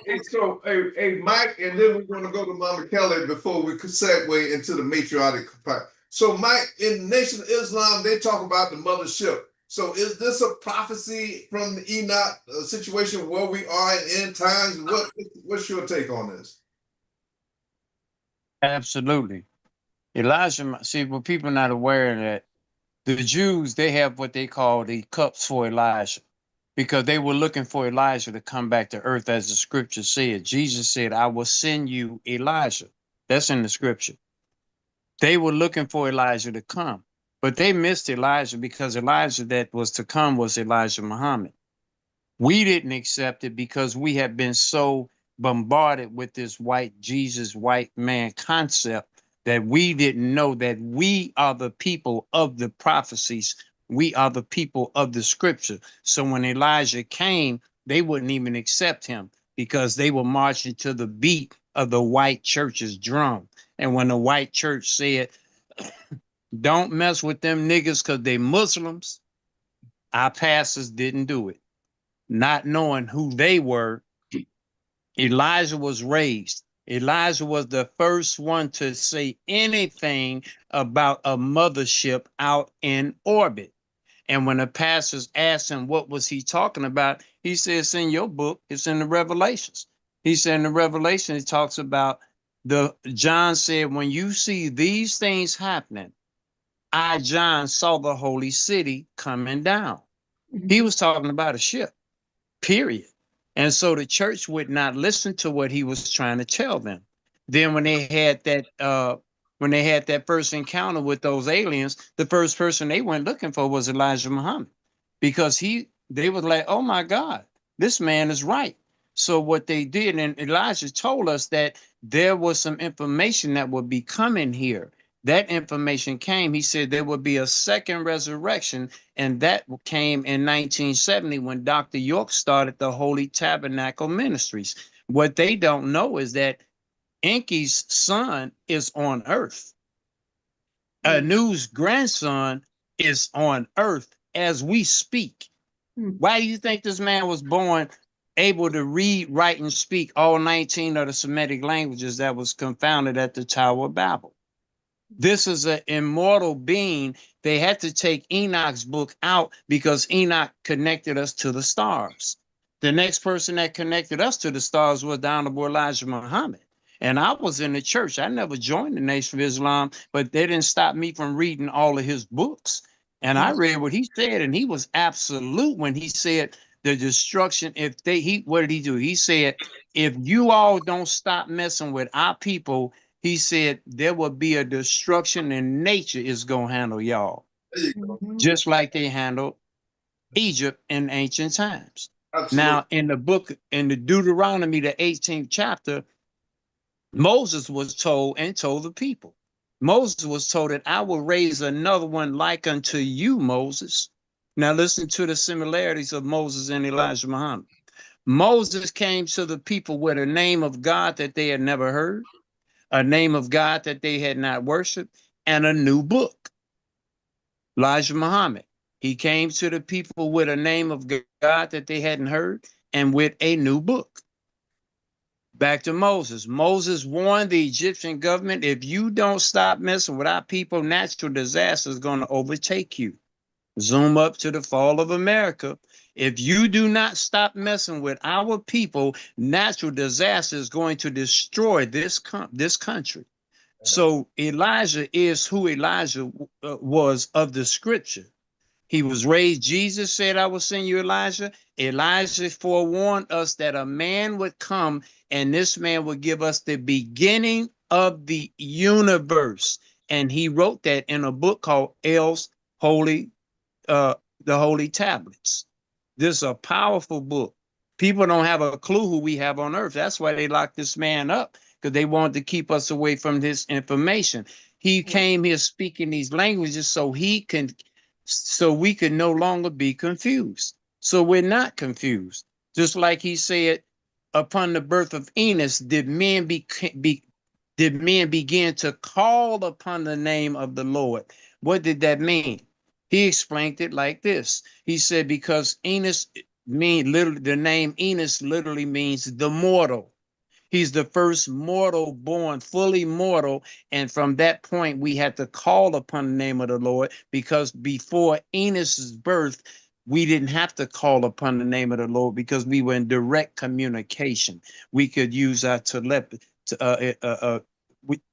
Mike, and then we're going to go to Mama Kelly before we could segue into the matriarch part. So, Mike, in Nation of Islam, they talk about the mothership. So, is this a prophecy from the Enoch situation where we are in end times? What's your take on this? Absolutely. Elijah, see, what people are not aware of that, the Jews, they have what they call the cups for Elijah, because they were looking for Elijah to come back to earth, as the scripture said. Jesus said, I will send you Elijah. That's in the scripture. They were looking for Elijah to come, but they missed Elijah because Elijah that was to come was Elijah Muhammad. We didn't accept it because we have been so bombarded with this white Jesus, white man concept that we didn't know that we are the people of the prophecies. We are the people of the scripture. So when Elijah came, they wouldn't even accept him because they were marching to the beat of the white church's drum. And when the white church said, don't mess with them niggas because they Muslims, our pastors didn't do it. Not knowing who they were, Elijah was raised. Elijah was the first one to say anything about a mothership out in orbit. And when the pastors asked him what was he talking about, he said, it's in your book, it's in the Revelations. He said in the Revelation, he talks about John said, when you see these things happening, I, John, saw the holy city coming down. He was talking about a ship. Period. And so the church would not listen to what he was trying to tell them. Then when they had that first encounter with those aliens, the first person they went looking for was Elijah Muhammad, because they were like, oh my God, this man is right. So what they did, and Elijah told us that there was some information that would be coming here. That information came. He said there would be a second resurrection, and that came in 1970 when Dr. York started the Holy Tabernacle Ministries. What they don't know is that Enki's son is on earth. Anu's grandson is on earth as we speak. Why do you think this man was born able to read, write, and speak all 19 of the Semitic languages that was confounded at the Tower of Babel? This is an immortal being. They had to take Enoch's book out because Enoch connected us to the stars. The next person that connected us to the stars was the Honorable Elijah Muhammad. And I was in the church. I never joined the Nation of Islam, but they didn't stop me from reading all of his books. And I read what he said, and he was absolute when he said the destruction. What did he do? He said, if you all don't stop messing with our people, he said there will be a destruction, and nature is going to handle y'all. There you go. Just like they handled Egypt in ancient times. Absolutely. Now, in the Deuteronomy, the 18th chapter, Moses was told the people. Moses was told that I will raise another one like unto you, Moses. Now listen to the similarities of Moses and Elijah Muhammad. Moses came to the people with a name of God that they had never heard, a name of God that they had not worshiped, and a new book. Elijah Muhammad, he came to the people with a name of God that they hadn't heard and with a new book. Back to Moses. Moses warned the Egyptian government, if you don't stop messing with our people, natural disaster is going to overtake you. Zoom up to the fall of America. If you do not stop messing with our people, natural disaster is going to destroy this country. So Elijah is who Elijah was of the scripture. He was raised. Jesus said, I will send you Elijah. Elijah forewarned us that a man would come, and this man would give us the beginning of the universe. And he wrote that in a book called the Holy Tablets. This is a powerful book. People don't have a clue who we have on earth. That's why they locked this man up, because they wanted to keep us away from this information. He came here speaking these languages so we could no longer be confused. So we're not confused. Just like he said, upon the birth of Enos, did men begin to call upon the name of the Lord? What did that mean? He explained it like this. He said, because Enos the name Enos literally means the mortal. He's the first mortal born, fully mortal. And from that point, we had to call upon the name of the Lord, because before Enos's birth, we didn't have to call upon the name of the Lord because we were in direct communication. We could use our telepathy.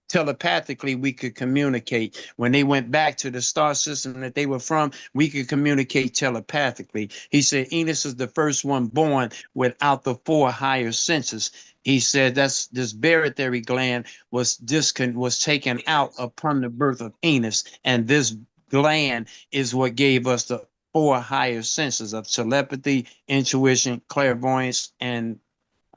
telepathically we could communicate. When they went back to the star system that they were from, we could communicate telepathically. He said Enos is the first one born without the 4 higher senses. He said that's this barytheric gland was taken out upon the birth of Enos, and this gland is what gave us the 4 higher senses of telepathy, intuition, clairvoyance, and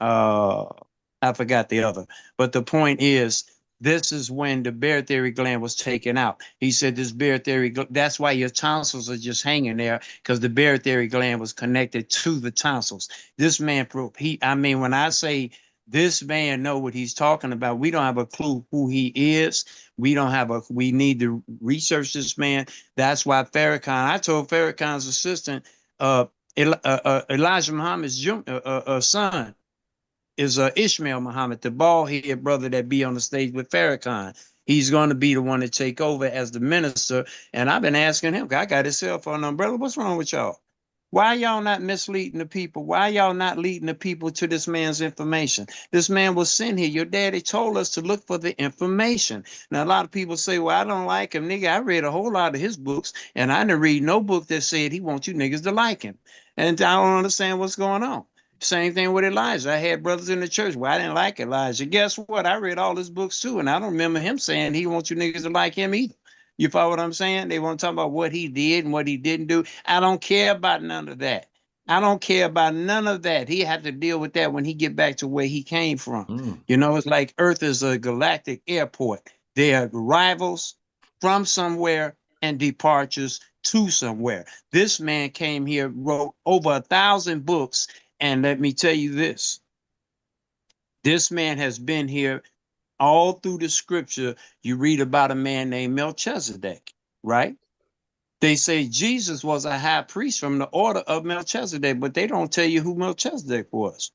I forgot the other. But the point is, this is when the barytheric gland was taken out. He said this barytheric, that's why your tonsils are just hanging there, because the barytheric gland was connected to the tonsils. This man, when I say this man know what he's talking about, we don't have a clue who he is. We need to research this man. That's why Farrakhan, I told Farrakhan's assistant, Elijah Muhammad's son, is Ishmael Muhammad, the bald-headed brother that be on the stage with Farrakhan. He's going to be the one to take over as the minister. And I've been asking him, I got his cell phone number, brother, what's wrong with y'all? Why y'all not misleading the people? Why y'all not leading the people to this man's information? This man was sent here. Your daddy told us to look for the information. Now, a lot of people say, well, I don't like him. Nigga, I read a whole lot of his books, and I didn't read no book that said he wants you niggas to like him. And I don't understand what's going on. Same thing with Elijah. I had brothers in the church. Well, I didn't like Elijah. Guess what? I read all his books too, and I don't remember him saying he wants you niggas to like him either. You follow what I'm saying? They want to talk about what he did and what he didn't do. I don't care about none of that. I don't care about none of that. He had to deal with that when he get back to where he came from. You know, it's like Earth is a galactic airport. There are arrivals from somewhere and departures to somewhere. This man came here, wrote over 1,000 books. And let me tell you this. This man has been here all through the scripture. You read about a man named Melchizedek, right? They say Jesus was a high priest from the order of Melchizedek, but they don't tell you who Melchizedek was.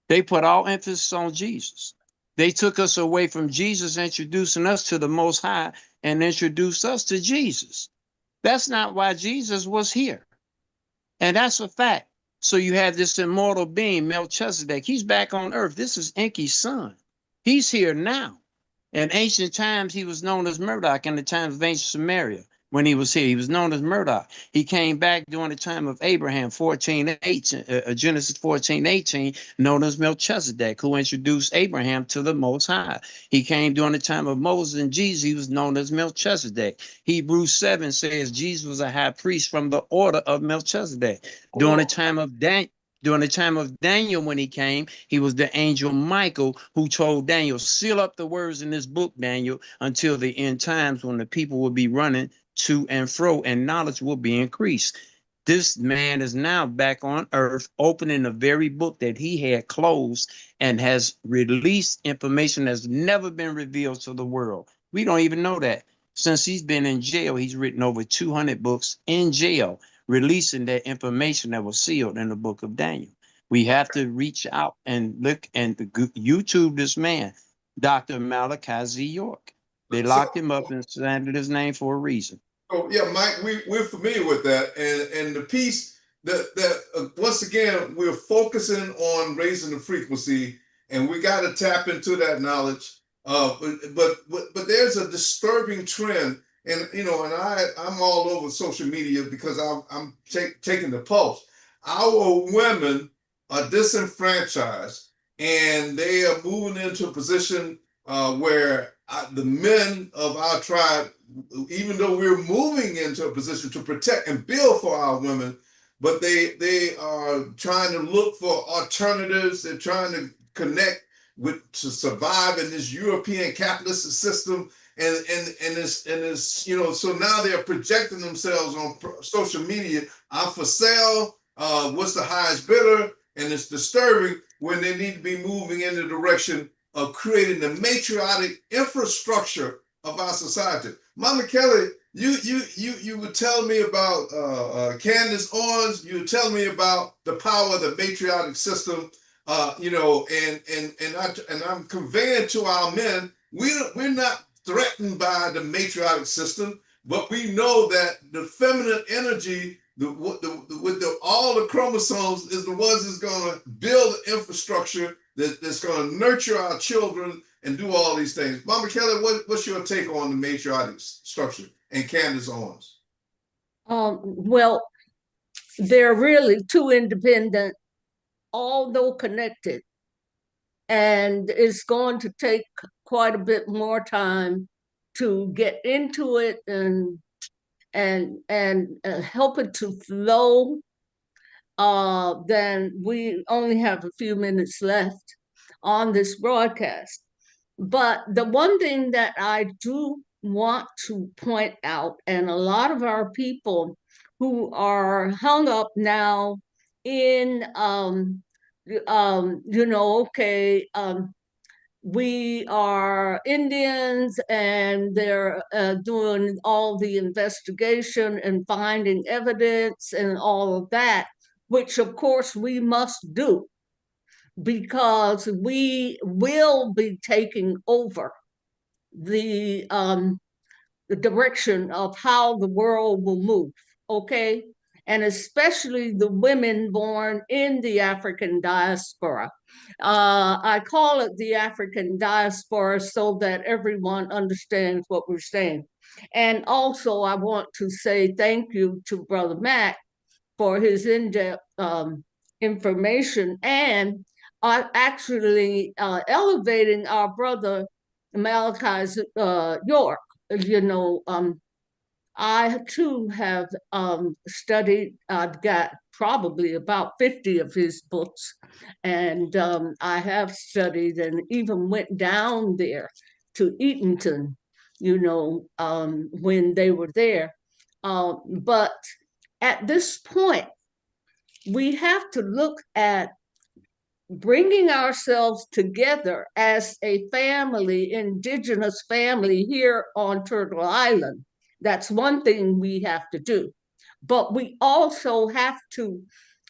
They put all emphasis on Jesus. They took us away from Jesus, introducing us to the Most High, and introduced us to Jesus. That's not why Jesus was here. And that's a fact. So you have this immortal being, Melchizedek. He's back on earth. This is Enki's son. He's here now. In ancient times, he was known as Murdoch in the times of ancient Samaria. When he was here, he was known as Murdoch. He came back during the time of Abraham, 14:18, Genesis 14:18, known as Melchizedek, who introduced Abraham to the Most High. He came during the time of Moses and Jesus. He was known as Melchizedek. Hebrews 7 says Jesus was a high priest from the order of Melchizedek. During the time of Daniel, when he came, he was the angel Michael who told Daniel, seal up the words in this book, Daniel, until the end times when the people will be running to and fro and knowledge will be increased. This man is now back on earth, opening the very book that he had closed and has released information that's never been revealed to the world. We don't even know that. Since he's been in jail, he's written over 200 books in jail, releasing that information that was sealed in the book of Daniel. We have to reach out and look and YouTube this man, Dr. Malachi Z. York. They locked him up and slandered his name for a reason. Oh yeah, Mike, we're familiar with that, and the piece that once again we're focusing on raising the frequency, and we got to tap into that knowledge. But there's a disturbing trend, and you know, and I'm all over social media because I'm taking the pulse. Our women are disenfranchised, and they are moving into a position where the men of our tribe, even though we're moving into a position to protect and build for our women, but they are trying to look for alternatives. They're trying to connect to survive in this European capitalist system, and it's you know, so now they're projecting themselves on social media. I'm for sale. What's the highest bidder? And it's disturbing when they need to be moving in the direction of creating the matriarchic infrastructure of our society. Mama Kelly, you would tell me about Candace Owens. You would tell me about the power of the matriarchic system. You know, and I'm conveying to our men, we're not threatened by the matriarchic system, but we know that the feminine energy, with all the chromosomes, is the ones that's going to build the infrastructure that's going to nurture our children and do all these things. Mama Kelly, what's your take on the matriarch structure and Candace Owens? Well, they're really two independent, although connected. And it's going to take quite a bit more time to get into it and help it to flow. Then we only have a few minutes left on this broadcast. But the one thing that I do want to point out, and a lot of our people who are hung up now in we are Indians and they're doing all the investigation and finding evidence and all of that, which of course we must do because we will be taking over the direction of how the world will move, okay? And especially the women born in the African diaspora. I call it the African diaspora so that everyone understands what we're saying. And also I want to say thank you to Brother Matt for his in-depth information and actually elevating our brother Malachi's York. I too have studied, I've got probably about 50 of his books, and I have studied and even went down there to Eatonton, when they were there. But at this point, we have to look at bringing ourselves together as a family, indigenous family here on Turtle Island. That's one thing we have to do. But we also have to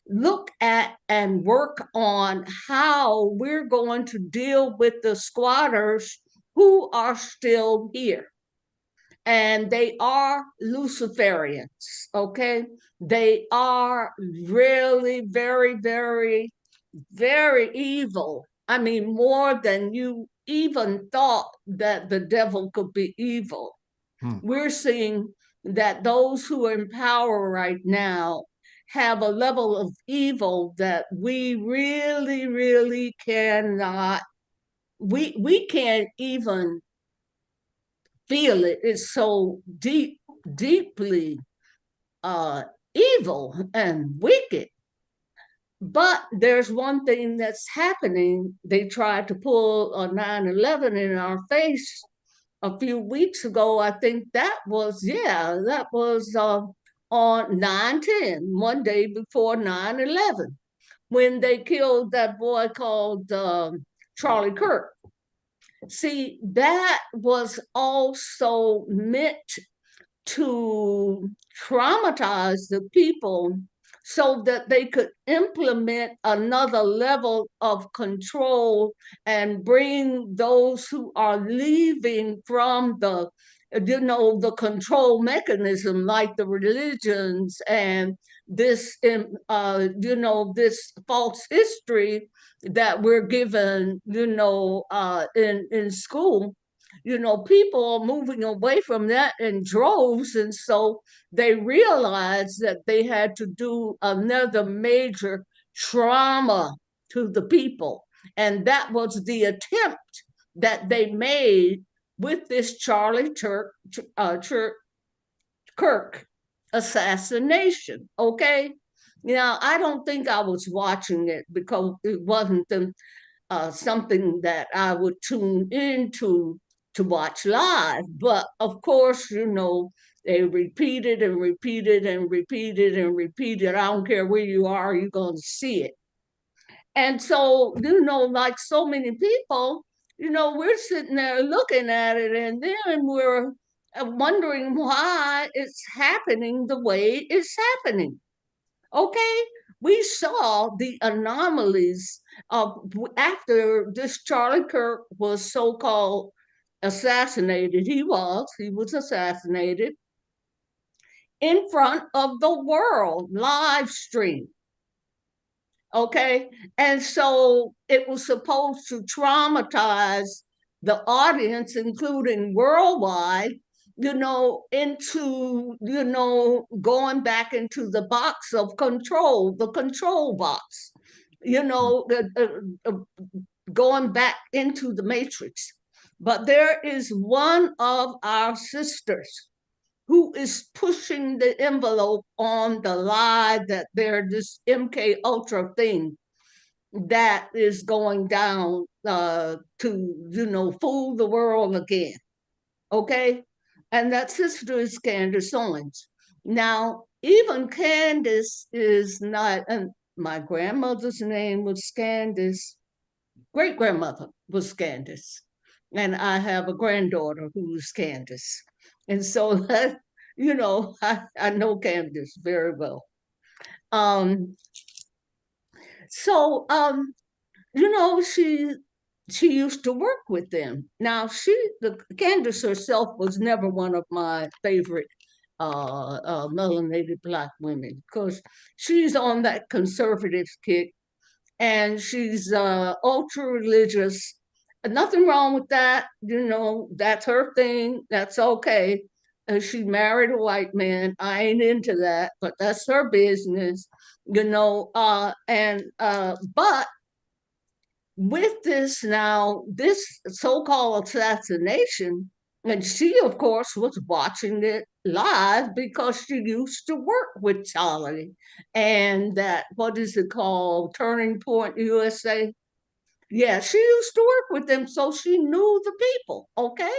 look at and work on how we're going to deal with the squatters who are still here. And they are Luciferians, okay? They are really very, very, very evil. I mean, more than you even thought that the devil could be evil. We're seeing that those who are in power right now have a level of evil that we really, really cannot, we can't even feel it. It's so deeply evil and wicked. But there's one thing that's happening. They tried to pull a 9/11 in our face a few weeks ago. I think that was on 9/10, one day before 9/11, when they killed that boy called Charlie Kirk. See, that was also meant to traumatize the people so that they could implement another level of control and bring those who are leaving from the control mechanism, like the religions and this this false history that we're given in school. People are moving away from that in droves, and so they realized that they had to do another major trauma to the people, and that was the attempt that they made with this Charlie Kirk assassination. Okay, now I don't think I was watching it because it wasn't something that I would tune into to watch live. But of course, they repeated and repeated and repeated and repeated. I don't care where you are, you're going to see it. And so, like so many people, we're sitting there looking at it, and then we're wondering why it's happening the way it's happening. Okay, we saw the anomalies after this Charlie Kirk was so-called assassinated. He was assassinated in front of the world, live stream. Okay, and so it was supposed to traumatize the audience, including worldwide, into, going back into the box of control, the control box, going back into the matrix. But there is one of our sisters who is pushing the envelope on the lie that there's this MK Ultra thing that is going down to, fool the world again. Okay? And that sister is Candace Owens. Now, even Candace is not, and my grandmother's name was Candace, great-grandmother was Candace. And I have a granddaughter who is Candace. And so, I know Candace very well. She used to work with them. Now, Candace herself was never one of my favorite melanated Black women, because she's on that conservative kick, and she's ultra religious. Nothing wrong with that. That's her thing. That's okay. She married a white man. I ain't into that, but that's her business. But with this now, this so-called assassination, and she, of course, was watching it live because she used to work with Charlie and that, what is it called, Turning Point USA? Yeah, she used to work with them, so she knew the people, okay?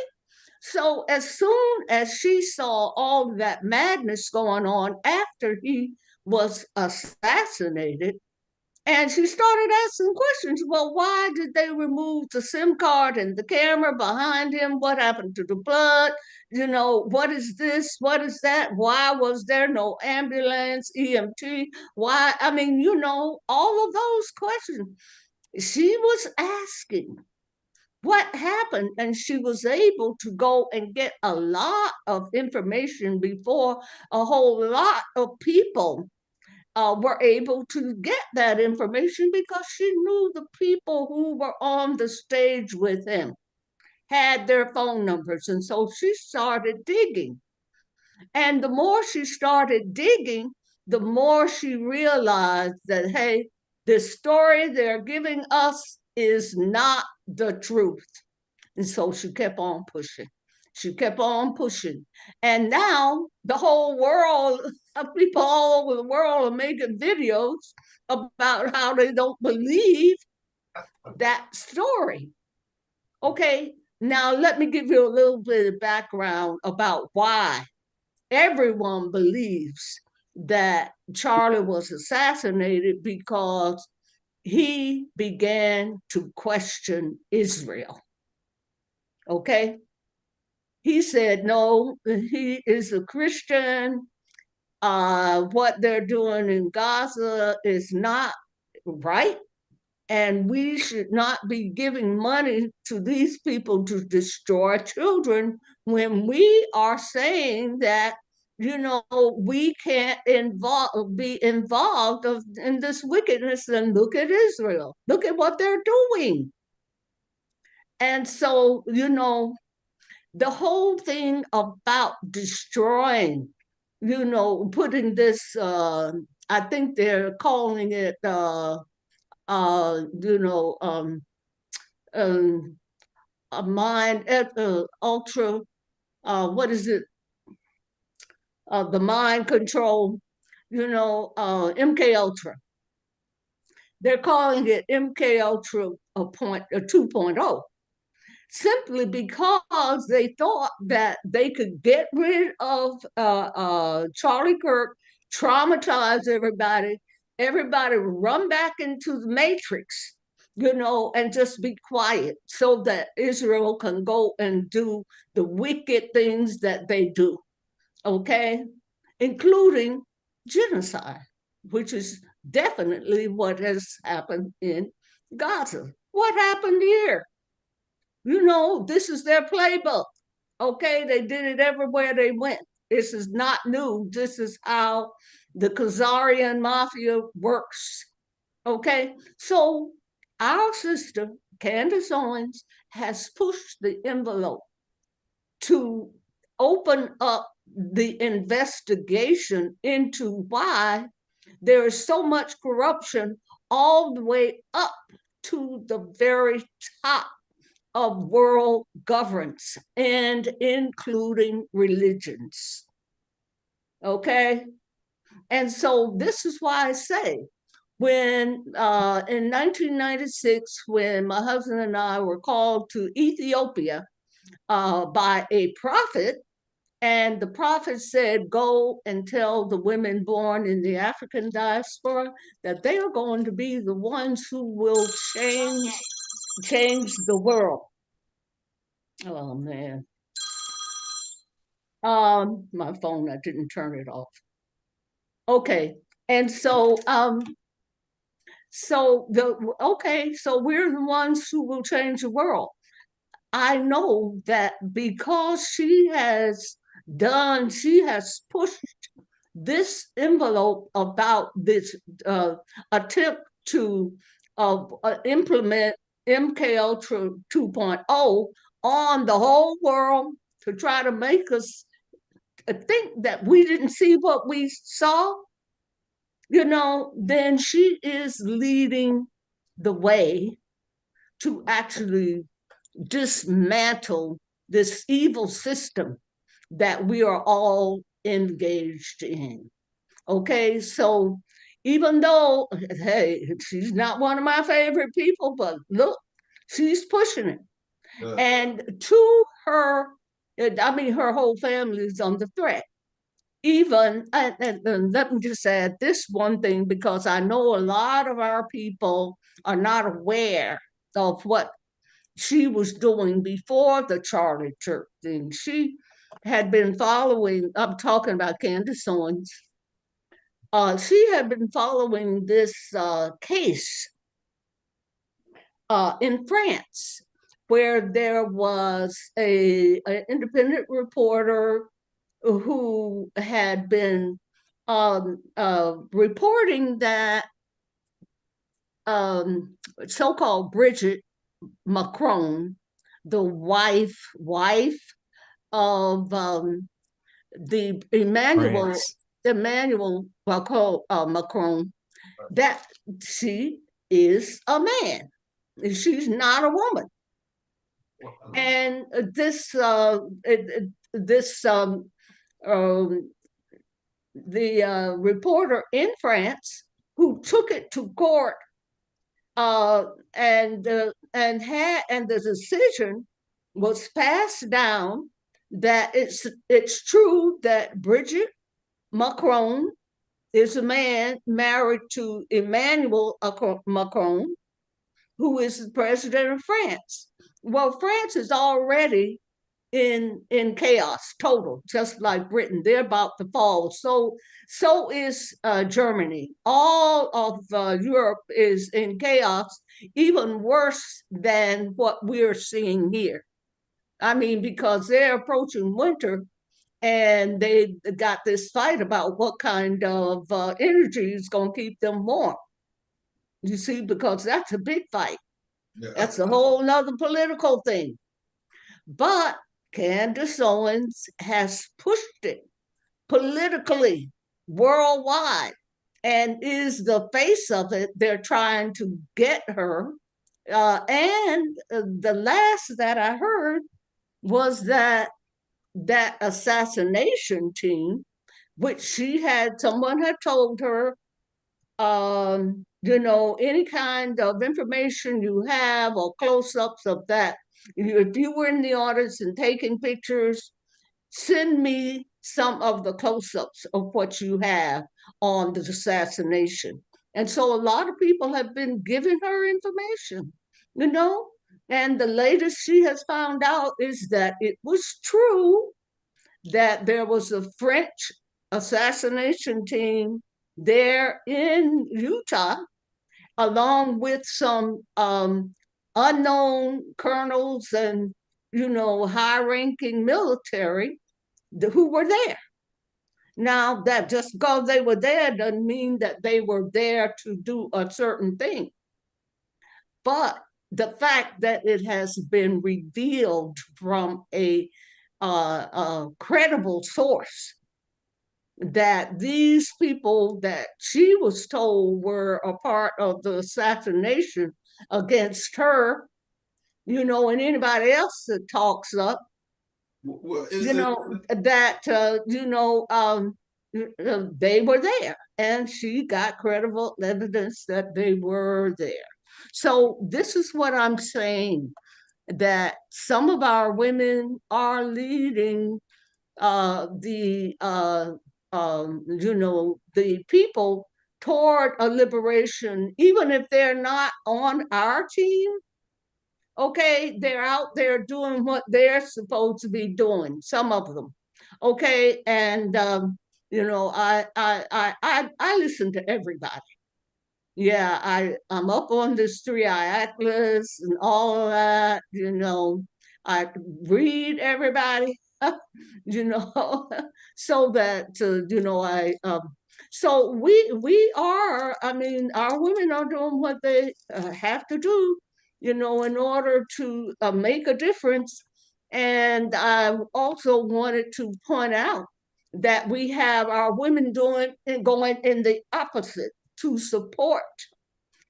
So as soon as she saw all that madness going on after he was assassinated, and she started asking questions. Well, why did they remove the SIM card and the camera behind him? What happened to the blood? What is this? What is that? Why was there no ambulance, EMT? Why? I mean, all of those questions. She was asking what happened, and she was able to go and get a lot of information before a whole lot of people were able to get that information, because she knew the people who were on the stage with him had their phone numbers. And so she started digging. And the more she started digging, the more she realized that, hey, the story they're giving us is not the truth. And so she kept on pushing. She kept on pushing. And now the whole world, people all over the world are making videos about how they don't believe that story. Okay, now let me give you a little bit of background about why everyone believes that Charlie was assassinated, because he began to question Israel. Okay? He said, no, he is a Christian. What they're doing in Gaza is not right. And we should not be giving money to these people to destroy children, when we are saying that, we can't be involved in this wickedness. And look at Israel. Look at what they're doing. And so, the whole thing about destroying, putting this, I think they're calling it, a mind, ultra, what is it? The mind control, MK Ultra. They're calling it MK Ultra 2.0. Simply because they thought that they could get rid of Charlie Kirk, traumatize everybody run back into the matrix, and just be quiet, so that Israel can go and do the wicked things that they do, okay? Including genocide, which is definitely what has happened in Gaza. What happened here? This is their playbook. Okay, they did it everywhere they went. This is not new. This is how the Khazarian mafia works. Okay, so our sister Candace Owens has pushed the envelope to open up the investigation into why there is so much corruption all the way up to the very top of world governance and including religions. Okay? And so this is why I say, when in 1996, when my husband and I were called to Ethiopia by a prophet, and the prophet said, go and tell the women born in the African diaspora that they are going to be the ones who will change the world. Oh man. My phone, I didn't turn it off. Okay. And so so we're the ones who will change the world. I know that because she has pushed this envelope about this attempt to implement MKL 2.0 on the whole world to try to make us think that we didn't see what we saw, then she is leading the way to actually dismantle this evil system that we are all engaged in. Okay, so even though, hey, she's not one of my favorite people, but look, she's pushing it. And to her, her whole family is under threat. Even, and let me just add this one thing, because I know a lot of our people are not aware of what she was doing before the Charlie Church thing. She had been following, I'm talking about Candace Owens, she had been following this case in France, where there was an independent reporter who had been reporting that so-called Bridget Macron, the wife of the Emmanuel Macron, that she is a man. She's not a woman. And the reporter in France who took it to court, and the decision was passed down that it's true that Bridget Macron is a man married to Emmanuel Macron, who is the president of France. Well, France is already in chaos, total, just like Britain. They're about to fall. So is Germany. All of Europe is in chaos, even worse than what we're seeing here. I mean, because they're approaching winter, and they got this fight about what kind of energy is going to keep them warm. You see, because that's a big fight. Yeah. That's a whole nother political thing. But Candace Owens has pushed it politically worldwide and is the face of it. They're trying to get her. And the last that I heard was that assassination team, which someone had told her, any kind of information you have or close-ups of that, if you were in the audience and taking pictures, send me some of the close-ups of what you have on the assassination. And so a lot of people have been giving her information, and the latest she has found out is that it was true that there was a French assassination team there in Utah, along with some unknown colonels and, high-ranking military who were there. Now, that just because they were there doesn't mean that they were there to do a certain thing. But the fact that it has been revealed from a credible source that these people that she was told were a part of the assassination against her, and anybody else that talks up, Well, that, they were there, and she got credible evidence that they were there. So this is what I'm saying, that some of our women are leading the people toward a liberation, even if they're not on our team. Okay, they're out there doing what they're supposed to be doing, some of them. Okay, and I listen to everybody. Yeah, I'm up on this 3-eye atlas and all of that. I read everybody. So that so we are. I mean, our women are doing what they have to do, in order to make a difference. And I also wanted to point out that we have our women doing and going in the opposite to support,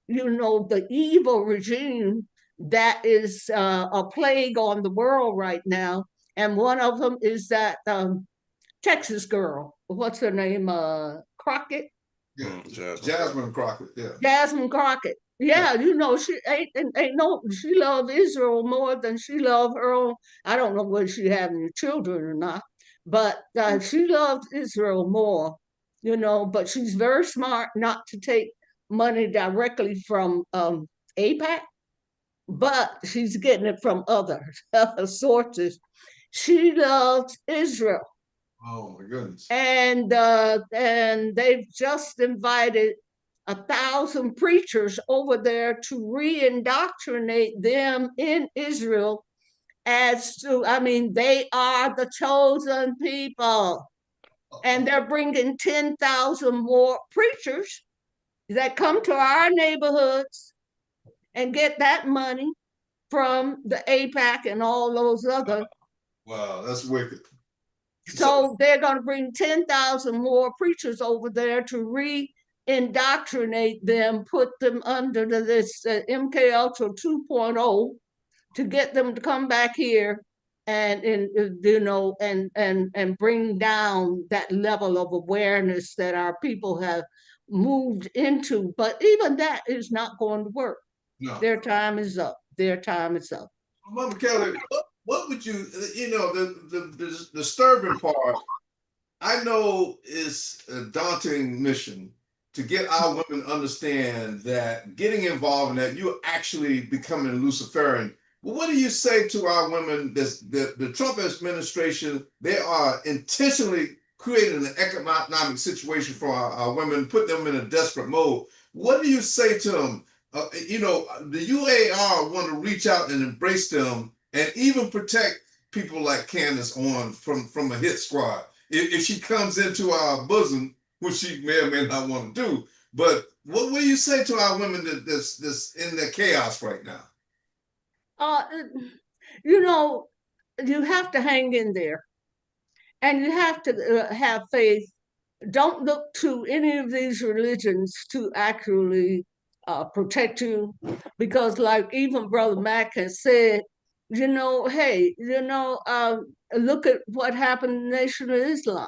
the evil regime that is a plague on the world right now. And one of them is that Texas girl. What's her name? Crockett? Yeah, Jasmine Crockett. Yeah. Jasmine Crockett. Yeah, she she loved Israel more than she loved her own. I don't know whether she had any children or not, but she loved Israel more, but she's very smart not to take money directly from AIPAC, but she's getting it from other sources. She loves Israel. Oh my goodness. And they've just invited 1,000 preachers over there to re-indoctrinate them in Israel they are the chosen people. And they're bringing 10,000 more preachers that come to our neighborhoods and get that money from the AIPAC and all those other. Wow, that's wicked. So they're going to bring 10,000 more preachers over there to re-indoctrinate them, put them under this MK Ultra 2.0 to get them to come back here and bring down that level of awareness that our people have moved into. But even that is not going to work. No. Their time is up. Their time is up. Mama Kelly, what would you, the disturbing part, I know is a daunting mission to get our women to understand that getting involved in that, you're actually becoming Luciferian. But what do you say to our women, the Trump administration, they are intentionally creating an economic situation for our women, put them in a desperate mode. What do you say to them? The UAAR want to reach out and embrace them and even protect people like Candace Owens from a hit squad. If she comes into our bosom, which she may or may not want to do, but what will you say to our women that's in the chaos right now? You have to hang in there, and you have to have faith. Don't look to any of these religions to actually protect you, because like even Brother Mac has said, hey, look at what happened in the Nation of Islam.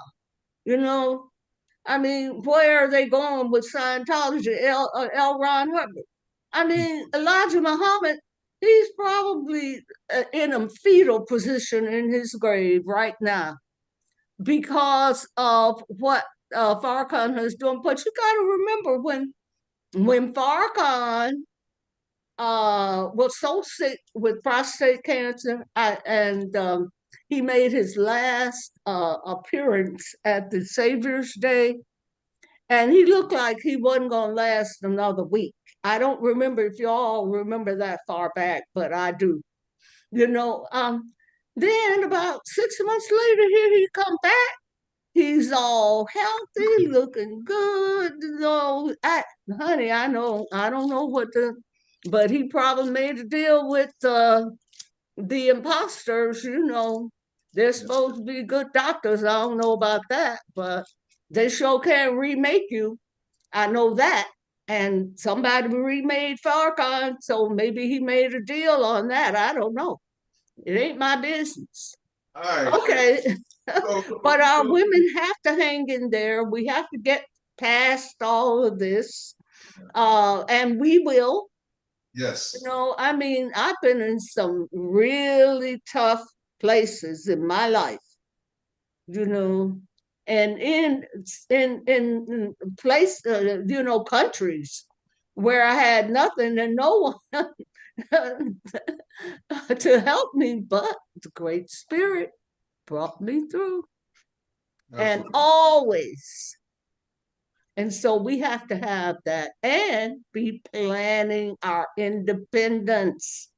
Where are they going with Scientology? L. Ron Hubbard. Elijah Muhammad, he's probably in a fetal position in his grave right now because of what Farrakhan is doing. But you got to remember when Farrakhan was so sick with prostate cancer, and he made his last appearance at the Savior's Day, and he looked like he wasn't going to last another week. I don't remember if you all remember that far back, but I do. Then about 6 months later, here he come back. He's all healthy, looking good. Honey, I don't know what but he probably made a deal with the imposters, you know. They're supposed to be good doctors. I don't know about that, but they sure can remake you. I know that. And somebody remade Farrakhan, so maybe he made a deal on that. I don't know. It ain't my business. All right. Okay. So, But our women have to hang in there. We have to get past all of this. And we will. yes. You know, I mean, I've been in some really tough places in my life, you know, and in place, you know, countries where I had nothing and no one to help me, but the Great Spirit brought me through, and Absolutely. always. And so we have to have that and be planning our independence.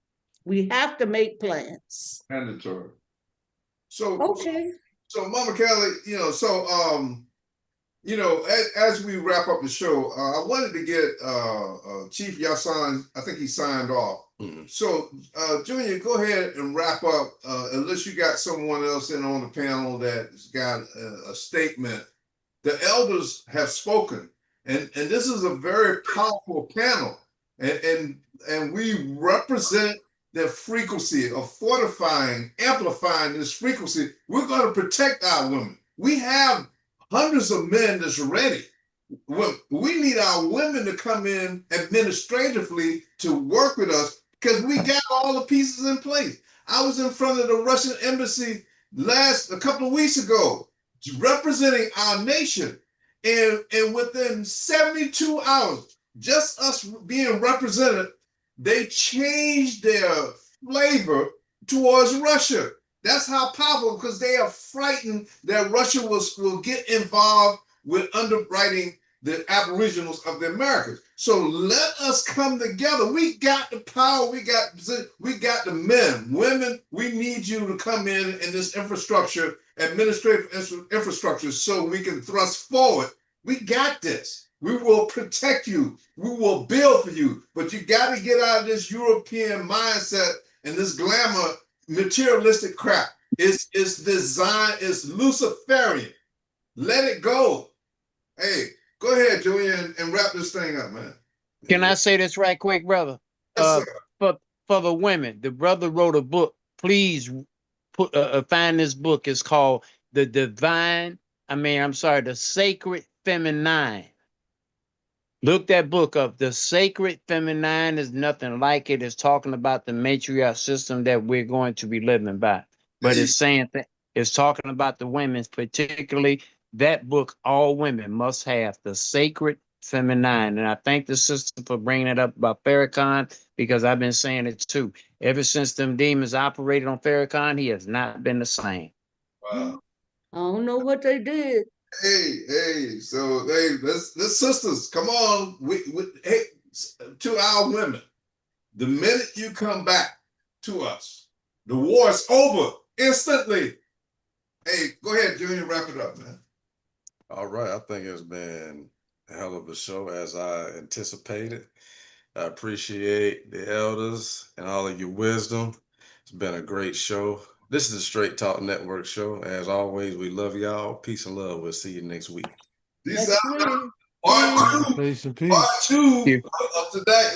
We have to make plans. Mandatory. So, Okay. so Mama Kelly, you know, you know, as we wrap up the show, I wanted to get Chief Yasan. I think he signed off. Mhm. So, Junior, go ahead and wrap up. Unless you got someone else in on the panel that's got a statement. The elders have spoken, and this is a very powerful panel, and we represent the frequency of fortifying, amplifying this frequency. We're going to protect our women. We have hundreds of men that's ready. We need our women to come in administratively to work with us because we got all the pieces in place. I was in front of the Russian embassy a couple of weeks ago, representing our nation, and within 72 hours, just us being represented, they changed their flavor towards Russia. That's how powerful, because they are frightened that Russia will get involved with underwriting the aboriginals of the Americas. So let us come together. We got the power. We got the men, women. We need you to come in this infrastructure, administrative infrastructure, so we can thrust forward. We got this. We will protect you. We will build for you. But you got to get out of this European mindset and this glamour, materialistic crap. It's designed. It's Luciferian. Let it go. Hey, go ahead, Julian, and wrap this thing up, man. Can I say this right quick, brother? Yes, For the women, the brother wrote a book. Please find this book. It's called The Sacred Feminine. Look that book up. The Sacred Feminine is nothing like it. It's talking about the matriarch system that we're going to be living by. But it's saying that it's talking about the women, particularly that book. All women must have the Sacred Feminine. And I thank the sister for bringing it up about Farrakhan, because I've been saying it too. Ever since them demons operated on Farrakhan, he has not been the same. Wow. I don't know what they did. Hey, so let's sisters, come on. Hey, to our women, the minute you come back to us, the war is over instantly. Hey, go ahead, Junior, wrap it up, man. All right, I think it's been a hell of a show, as I anticipated. I appreciate the elders and all of your wisdom. It's been a great show. This is the Straight Talk Network show. As always, we love y'all. Peace and love. We'll see you next week. Peace Next out. week. Part Peace and part peace. two of today.